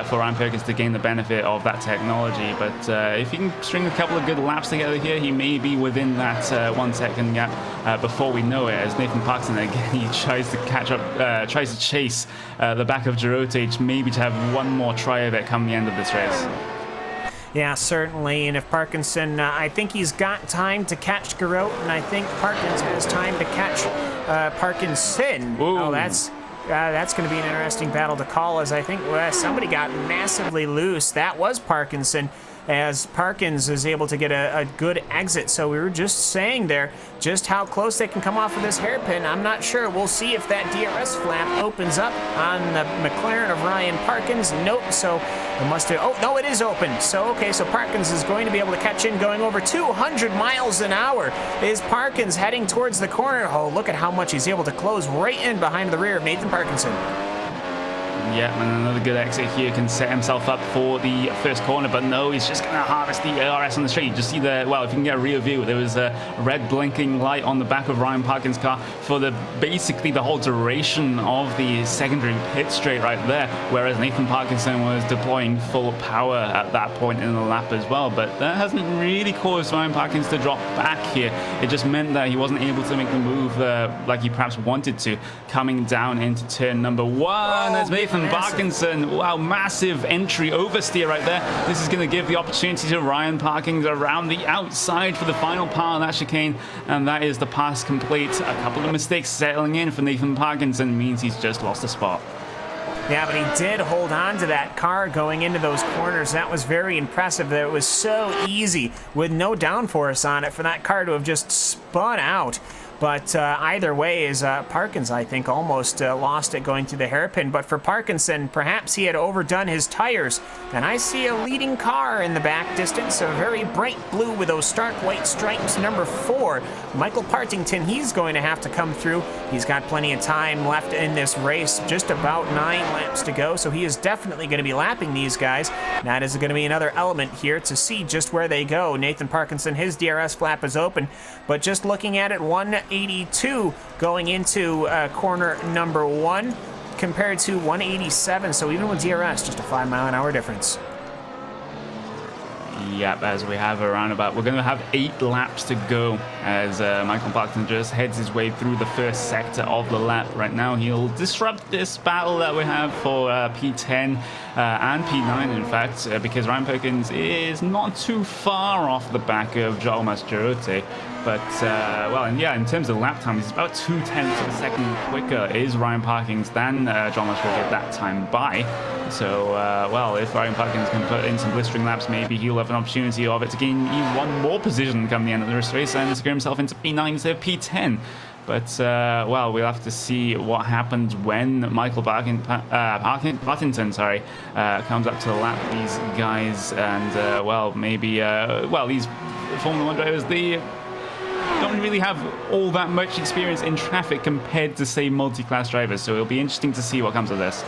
for Ryan Perkins to gain the benefit of that technology. But if he can string a couple of good laps together here, he may be within that 1 second gap before we know it, as Nathan Parkinson again, he tries to catch up, tries to chase the back of Girote, maybe to have one more try of it come the end of this race. Yeah, certainly. And if Parkinson, I think he's got time to catch Garot, and I think Parkins has time to catch Parkinson. Ooh. Oh, that's going to be an interesting battle to call, as I think somebody got massively loose. That was Parkinson, as Parkins is able to get a good exit. So we were just saying there just how close they can come off of this hairpin. I'm not sure. We'll see if that DRS flap opens up on the McLaren of Ryan Parkins. Nope. So it must have. Oh, no, it is open. So, okay, so Parkins is going to be able to catch in, going over 200 miles an hour. Is Parkins heading towards the corner? Oh, look at how much he's able to close right in behind the rear of Nathan Parkinson. Yeah, and another good exit here can set himself up for the first corner, but no, he's just going to harvest the ARS on the straight. You just see well, if you can get a rear view, there was a red blinking light on the back of Ryan Parkins' car for basically the whole duration of the secondary pit straight right there, whereas Nathan Parkinson was deploying full power at that point in the lap as well. But that hasn't really caused Ryan Parkins to drop back here. It just meant that he wasn't able to make the move like he perhaps wanted to, coming down into turn number 1. As Nathan Parkinson, wow, massive entry oversteer right there. This is going to give the opportunity to Ryan Parkins around the outside for the final part of that chicane, and that is the pass complete. A couple of mistakes settling in for Nathan Parkinson means he's just lost a spot. Yeah, but he did hold on to that car going into those corners. That was very impressive. That it was so easy with no downforce on it for that car to have just spun out. But either way, is Parkins, I think, almost lost it going through the hairpin. But for Parkinson, perhaps he had overdone his tires. And I see a leading car in the back distance, a very bright blue with those stark white stripes, number 4. Michael Partington, he's going to have to come through. He's got plenty of time left in this race, just about 9 laps to go. So he is definitely going to be lapping these guys. That is going to be another element here to see just where they go. Nathan Parkinson, his DRS flap is open. But just looking at it, 182 going into corner number 1 compared to 187. So even with DRS, just a 5-mile-an-hour difference. Yep, as we have around about, we're going to have 8 laps to go as Michael Parkinson just heads his way through the first sector of the lap. Right now, he'll disrupt this battle that we have for P10 and P9, in fact, because Ryan Perkins is not too far off the back of Joel Mastroianni. But, well, and yeah, in terms of lap time, he's about 0.2 of a second quicker is Ryan Parkins than John Mastroianni at that time by. So, well, if Ryan Parkins can put in some blistering laps, maybe he'll have an opportunity of it to gain even one more position come the end of the race and secure himself into P9 instead of P10. But, well, we'll have to see what happens when Michael Partington comes up to lap these guys. And, well, maybe, well, these Formula 1 drivers, they don't really have all that much experience in traffic compared to, say, multi-class drivers. So it'll be interesting to see what comes of this.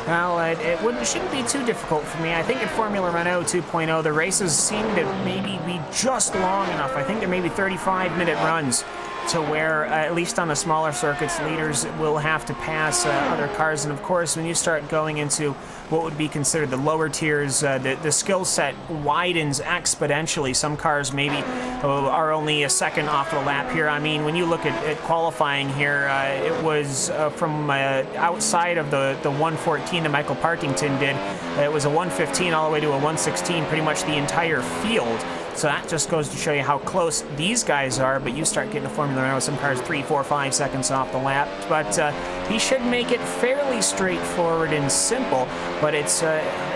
Well, shouldn't be too difficult for me. I think in Formula Renault 2.0, the races seem to maybe be just long enough. I think there may be 35-minute runs to where, at least on the smaller circuits, leaders will have to pass other cars. And of course, when you start going into what would be considered the lower tiers, the skill set widens exponentially. Some cars maybe are only a second off the lap here. I mean, when you look at qualifying here, it was from outside of the 114 that Michael Partington did. It was a 115 all the way to a 116, pretty much the entire field. So that just goes to show you how close these guys are, but you start getting a Formula Renault with some cars 3, 4, 5 seconds off the lap. But he should make it fairly straightforward and simple, but it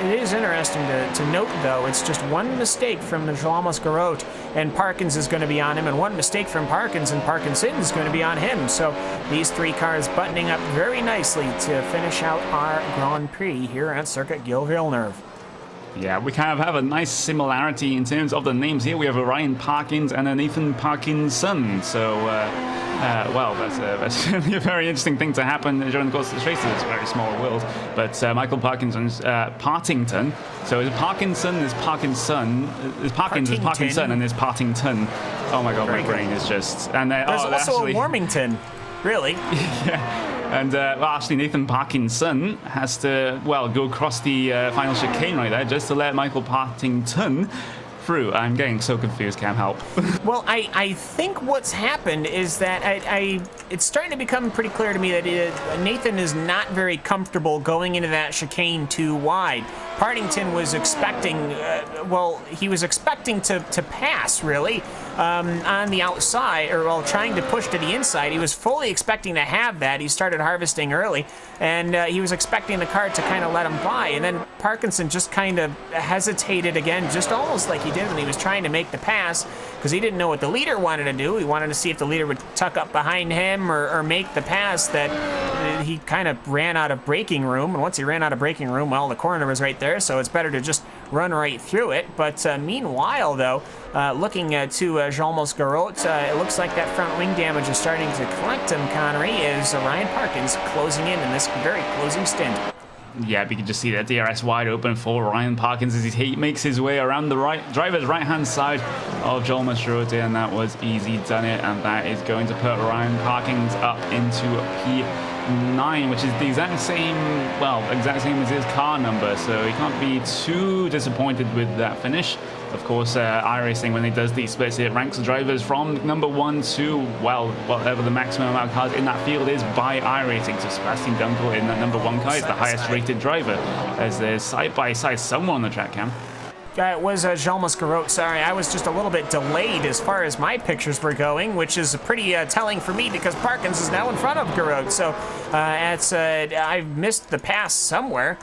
is interesting to note, though, it's just one mistake from Jean Moscarote, and Parkins is going to be on him, and one mistake from Parkins, and Parkinson is going to be on him. So these three cars buttoning up very nicely to finish out our Grand Prix here at Circuit Gilles Villeneuve. Yeah, we kind of have a nice similarity in terms of the names here. We have a Ryan Parkins and a Nathan Parkinson. So, well, that's certainly a very interesting thing to happen during the course of this race. It's a very small world. But Michael Parkinson's Partington. So is Parkinson, is Parkinson, is Parkins, is Parkinson, and is Partington. Oh my God, very my brain is just... And there's also actually, a Warmington, really. Yeah. And, well, actually, Nathan Parkinson has to, well, go across the final chicane right there just to let Michael Partington through. I'm getting so confused, can't help. Well, I think what's happened is that it's starting to become pretty clear to me that Nathan is not very comfortable going into that chicane too wide. Partington was expecting, he was expecting to pass, really, on the outside, or trying to push to the inside. He was fully expecting to have that. He started harvesting early, and he was expecting the car to kind of let him by. And then Parkinson just kind of hesitated again, just almost like he did when he was trying to make the pass, because he didn't know what the leader wanted to do. He wanted to see if the leader would tuck up behind him or make the pass. That he kind of ran out of braking room, and once he ran out of braking room, well, the corner was right there, so it's better to just run right through it. But meanwhile, though, looking to Jean Moscarote, it looks like that front wing damage is starting to collect him, Connery, as Ryan Parkins closing in this very closing stint. Yeah, we can just see that DRS wide open for Ryan Parkins as he makes his way around the driver's right-hand side of Joel Mastrote, and that was easy done it, and that is going to put Ryan Parkins up into P9, which is the exact same as his car number, so he can't be too disappointed with that finish. Of course, iRacing, when it does these splits, it ranks the drivers from number 1 to, well, whatever the maximum amount of cars in that field is by iRacing. So Sebastian Dunkel in that number 1 car is the highest rated driver, as there's side-by-side somewhere on the track, Cam. It was Jean Moscarote. Sorry, I was just a little bit delayed as far as my pictures were going, which is pretty telling for me because Parkins is now in front of Garote. So I missed the pass somewhere.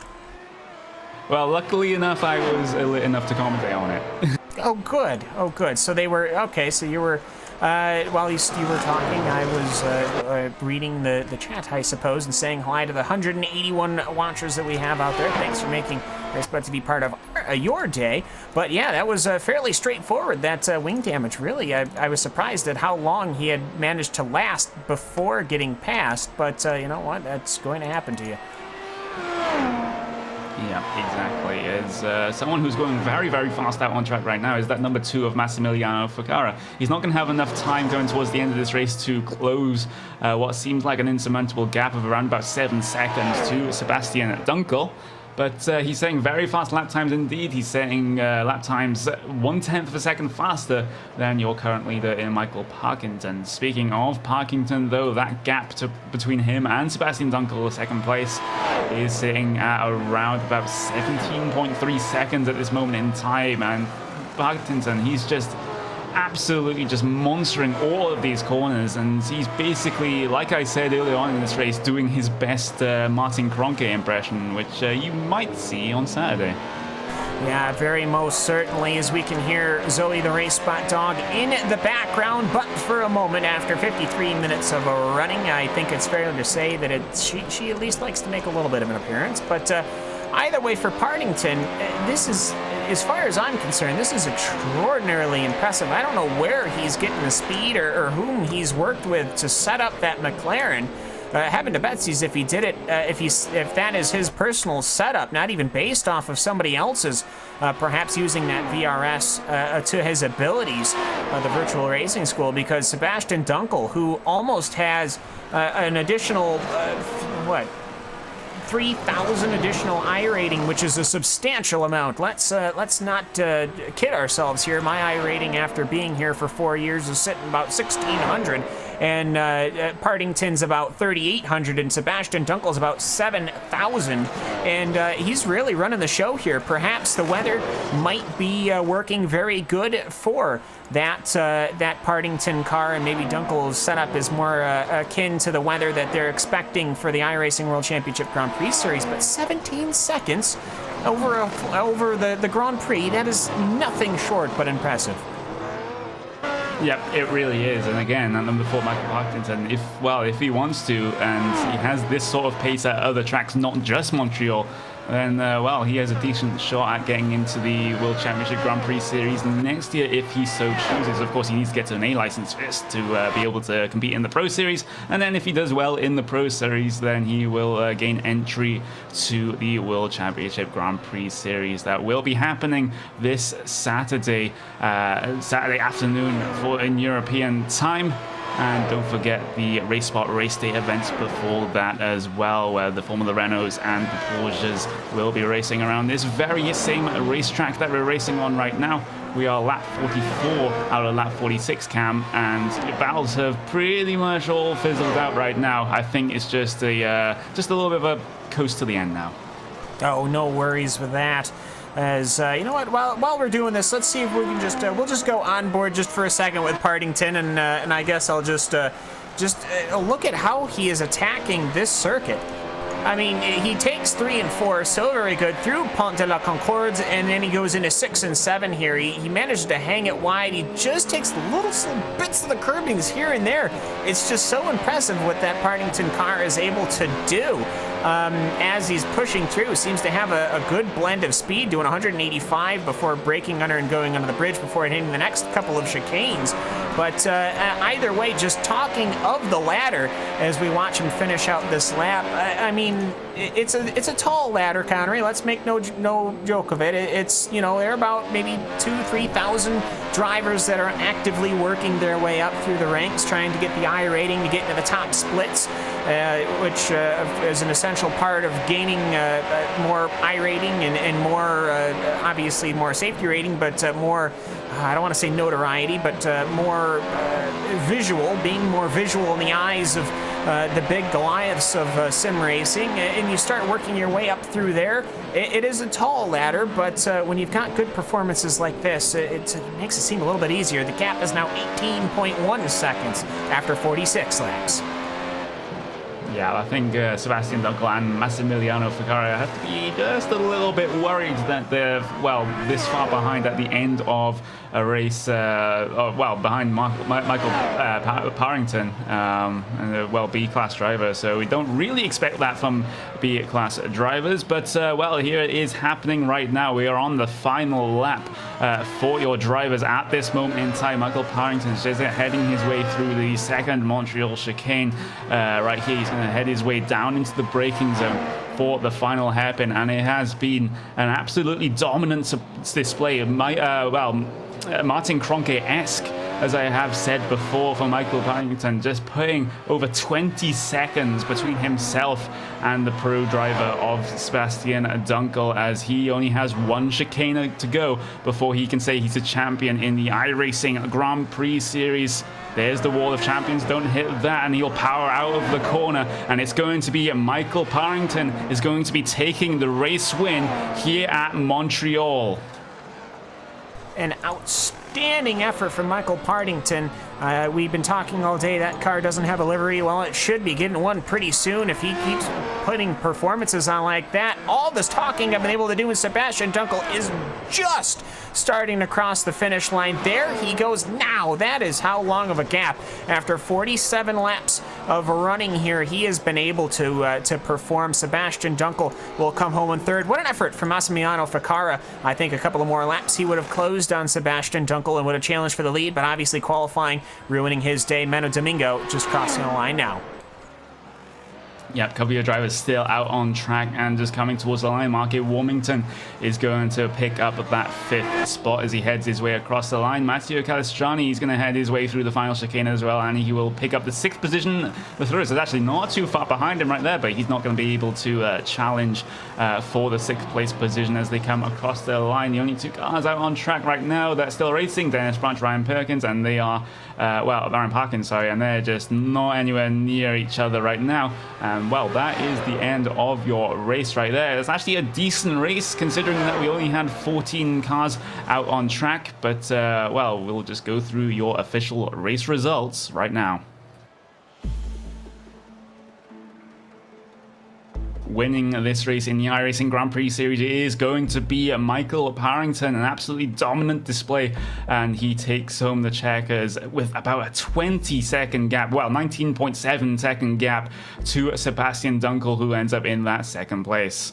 Well, luckily enough, I was lit enough to commentate on it. Oh, good. Oh, good. So they were... Okay, so you were... while you were talking, I was reading the chat, I suppose, and saying hi to the 181 watchers that we have out there. Thanks for making this to be part of your day. But yeah, that was fairly straightforward, that wing damage, really. I was surprised at how long he had managed to last before getting past, but you know what? That's going to happen to you. Yeah, exactly. As someone who's going very, very fast out on track right now is that number 2 of Massimiliano Ficarra. He's not going to have enough time going towards the end of this race to close what seems like an insurmountable gap of around about 7 seconds to Sebastian Dunkel. But he's setting very fast lap times indeed. He's setting lap times 1/10 of a second faster than your current leader in Michael Parkinson. Speaking of Parkinson, though, that gap between him and Sebastian Dunkel, second place, is sitting at around about 17.3 seconds at this moment in time. And Parkinson, he's just absolutely just monstering all of these corners, and he's basically, like I said earlier on in this race, doing his best Martin Kroenke impression, which you might see on Saturday. Yeah, very most certainly, as we can hear Zoe the race spot dog in the background, but for a moment after 53 minutes of running, I think it's fair to say that she at least likes to make a little bit of an appearance. But either way, for Partington, this is, as far as I'm concerned, this is extraordinarily impressive. I don't know where he's getting the speed or whom he's worked with to set up that McLaren. heaven to Betsy's if he did it, if that is his personal setup, not even based off of somebody else's, perhaps using that VRS to his abilities, the virtual racing school, because Sebastian Dunkel, who almost has an additional, 3,000 additional iRating, which is a substantial amount. Let's not kid ourselves here. My iRating after being here for 4 years is sitting about 1,600, and Partington's about 3,800, and Sebastian Dunkel's about 7,000, and he's really running the show here. Perhaps the weather might be working very good for that Partington car, and maybe Dunkel's setup is more akin to the weather that they're expecting for the iRacing World Championship Grand Prix Series. But 17 seconds over the Grand Prix, that is nothing short but impressive. Yep, it really is. And again, at number 4, Michael Partington, if he wants to, and he has this sort of pace at other tracks, not just Montreal, then, he has a decent shot at getting into the World Championship Grand Prix Series next year if he so chooses. Of course, he needs to get to an A license first to be able to compete in the Pro Series, and then if he does well in the Pro Series, then he will gain entry to the World Championship Grand Prix Series that will be happening this Saturday afternoon in European time. And don't forget the Race Spot Race Day events before that as well, where the Formula Renaults and the Porsches will be racing around this very same racetrack that we're racing on right now. We are lap 44 out of lap 46, Cam, and the battles have pretty much all fizzled out right now. I think it's just a little bit of a coast to the end now. Oh, no worries with that. As you know what, while we're doing this, let's see if we can we'll just go on board just for a second with Partington, and I guess I'll just look at how he is attacking this circuit. I mean, he takes 3 and 4, so very good, through Pont de la Concorde, and then he goes into 6 and 7 here. He managed to hang it wide. He just takes little bits of the curbings here and there. It's just so impressive what that Partington car is able to do. As he's pushing through, seems to have a good blend of speed, doing 185 before braking under and going under the bridge before hitting the next couple of chicanes. But either way, just talking of the ladder as we watch him finish out this lap, I mean, it's a tall ladder, Connery. Let's make no joke of it. It's, you know, there are about maybe 2,000-3,000 drivers that are actively working their way up through the ranks, trying to get the iRating to get into the top splits, which is an essential part of gaining more iRating and more, obviously, more safety rating, but more, I don't want to say notoriety, but more visual, being more visual in the eyes of the big Goliaths of sim racing, and you start working your way up through there. It is a tall ladder, but when you've got good performances like this, it makes it seem a little bit easier. The gap is now 18.1 seconds after 46 laps. Yeah, I think Sebastian Dunkel and Massimiliano Ficarra have to be just a little bit worried that they're, this far behind at the end of a race, behind Michael Partington, and B-class driver. So we don't really expect that from B-class drivers, but here it is happening right now. We are on the final lap for your drivers at this moment in time. Michael Partington is just heading his way through the second Montreal chicane right here. He's going to head his way down into the braking zone for the final hairpin, and it has been an absolutely dominant display. Martin Kroenke-esque, as I have said before, for Michael Partington, just putting over 20 seconds between himself and the pro driver of Sebastian Dunkel, as he only has one chicane to go before he can say he's a champion in the iRacing Grand Prix Series. There's the wall of champions. Don't hit that, and he'll power out of the corner. And it's going to be Michael Partington is going to be taking the race win here at Montreal. An outstanding effort from Michael Partington. We've been talking all day, that car doesn't have a livery. Well, it should be getting one pretty soon if he keeps putting performances on like that. All this talking I've been able to do with Sebastian Dunkel is just starting to cross the finish line. There he goes now. That is how long of a gap. After 47 laps of running here, he has been able to perform. Sebastian Dunkel will come home in third. What an effort from Massimiliano Ficarra. I think a couple of more laps he would have closed on Sebastian Dunkel and would have challenged for the lead, but obviously qualifying ruining his day. Menno Domingo just crossing the line now. Yep, couple of your drivers still out on track and just coming towards the line. Mark Warmington is going to pick up that 5th spot as he heads his way across the line. Matteo Calestrani is going to head his way through the final chicane as well, and he will pick up the 6th position. Lethurus is actually not too far behind him right there, but he's not going to be able to challenge for the 6th place position as they come across the line. The only 2 cars out on track right now that are still racing, Dennis Branch, Ryan Perkins, and they are, Ryan Parkins, sorry, and they're just not anywhere near each other right now. Well, that is the end of your race right there. It's actually a decent race considering that we only had 14 cars out on track, but well, we'll just go through your official race results right now. Winning this race in the iRacing Grand Prix Series is going to be Michael Parrington, an absolutely dominant display, and he takes home the checkers with about a 20-second gap, well, 19.7 second gap to Sebastian Dunkel, who ends up in that 2nd place.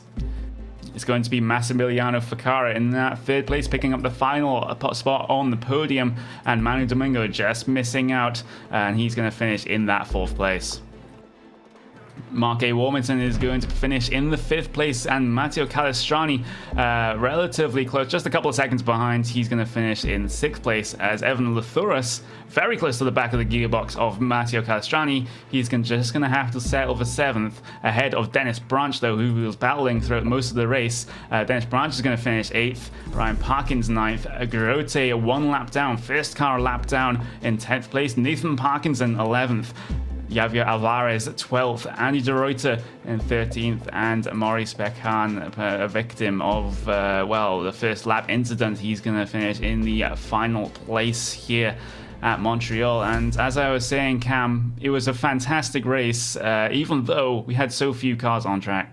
It's going to be Massimiliano Ficara in that 3rd place, picking up the final spot on the podium, and Manu Domingo just missing out, and he's going to finish in that 4th place. Mark Warmington is going to finish in the 5th place, and Matteo Calestrani relatively close, just a couple of seconds behind. He's going to finish in 6th place, as Evan Lethurus, very close to the back of the gearbox of Matteo Calestrani. He's just going to have to settle for 7th, ahead of Dennis Branch, though, who was battling throughout most of the race. Dennis Branch is going to finish 8th, Ryan Parkins 9th, Garote 1 lap down, 1st car lap down in 10th place, Nathan Parkinson 11th. Javier Alvarez 12th, Andy de Ruyter in 13th, and Maurice Beckhahn, a victim of, well, the first lap incident. He's going to finish in the final place here at Montreal. And as I was saying, Cam, it was a fantastic race, even though we had so few cars on track.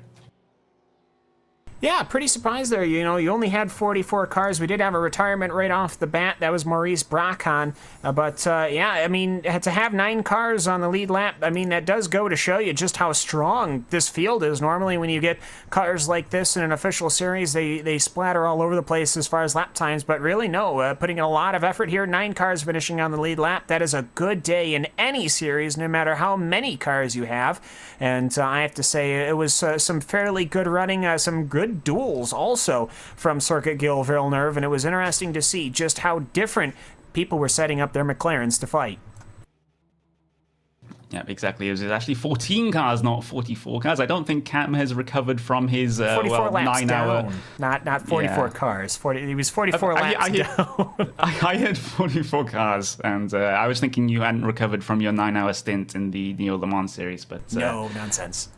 Yeah, pretty surprised there. You know, you only had 44 cars. We did have a retirement right off the bat. That was Maurice Beckhahn. Yeah, I mean, to have 9 cars on the lead lap, I mean, that does go to show you just how strong this field is. Normally, when you get cars like this in an official series, they splatter all over the place as far as lap times. But really, no, putting in a lot of effort here. 9 cars finishing on the lead lap. That is a good day in any series, no matter how many cars you have. And I have to say, it was some fairly good running, some good duels also from Circuit Gilles Villeneuve, and it was interesting to see just how different people were setting up their McLarens to fight. Yeah, exactly. It was actually 14 cars, not 44 cars. I don't think Cam has recovered from his 44 laps 9-hour. Down. Not 44 cars. He was 44 laps down. I had 44 cars, and I was thinking you hadn't recovered from your 9-hour stint in the Neo Le Mans series, but no nonsense.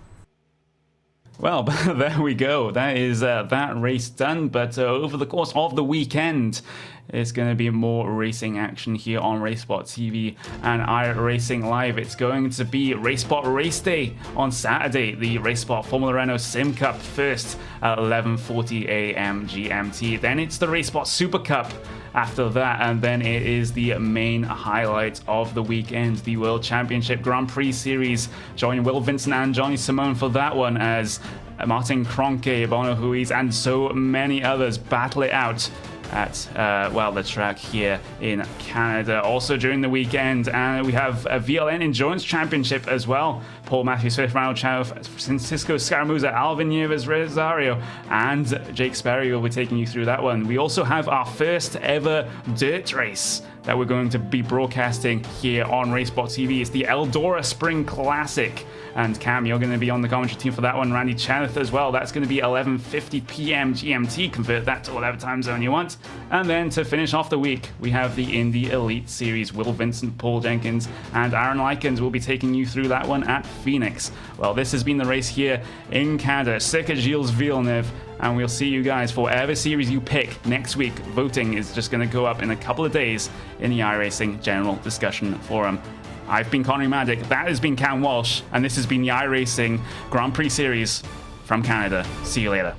Well, there we go. That is that race done. But over the course of the weekend, it's going to be more racing action here on RaceSpot TV and iRacing Live. It's going to be RaceSpot Race Day on Saturday. The RaceSpot Formula Renault Sim Cup first at 11:40 a.m. GMT. Then it's the RaceSpot Super Cup after that, and then it is the main highlight of the weekend, the World Championship Grand Prix Series. Join Will Vincent and Johnny Simone for that one as Martin Kroenke, Bono Huiz, and so many others battle it out at, well, the track here in Canada. Also during the weekend, we have a VLN Endurance Championship as well. Paul Matthews, Swift, Ronald Chow, Francisco Scaramuza, Alvin Nieves Rosario, and Jake Sperry will be taking you through that one. We also have our first ever dirt race that we're going to be broadcasting here on RaceSpot TV. It's the Eldora Spring Classic. And Cam, you're going to be on the commentary team for that one. Randy Cheneth as well. That's going to be 11:50 p.m. GMT. Convert that to whatever time zone you want. And then to finish off the week, we have the Indy Elite Series. Will Vincent, Paul Jenkins, and Aaron Likens will be taking you through that one at Phoenix. Well, this has been the race here in Canada. Circuit Gilles Villeneuve. And we'll see you guys for whatever series you pick next week. Voting is just going to go up in a couple of days in the iRacing General Discussion Forum. I've been Connery Maddock, that has been Cam Walsh, and this has been the iRacing Grand Prix Series from Canada. See you later.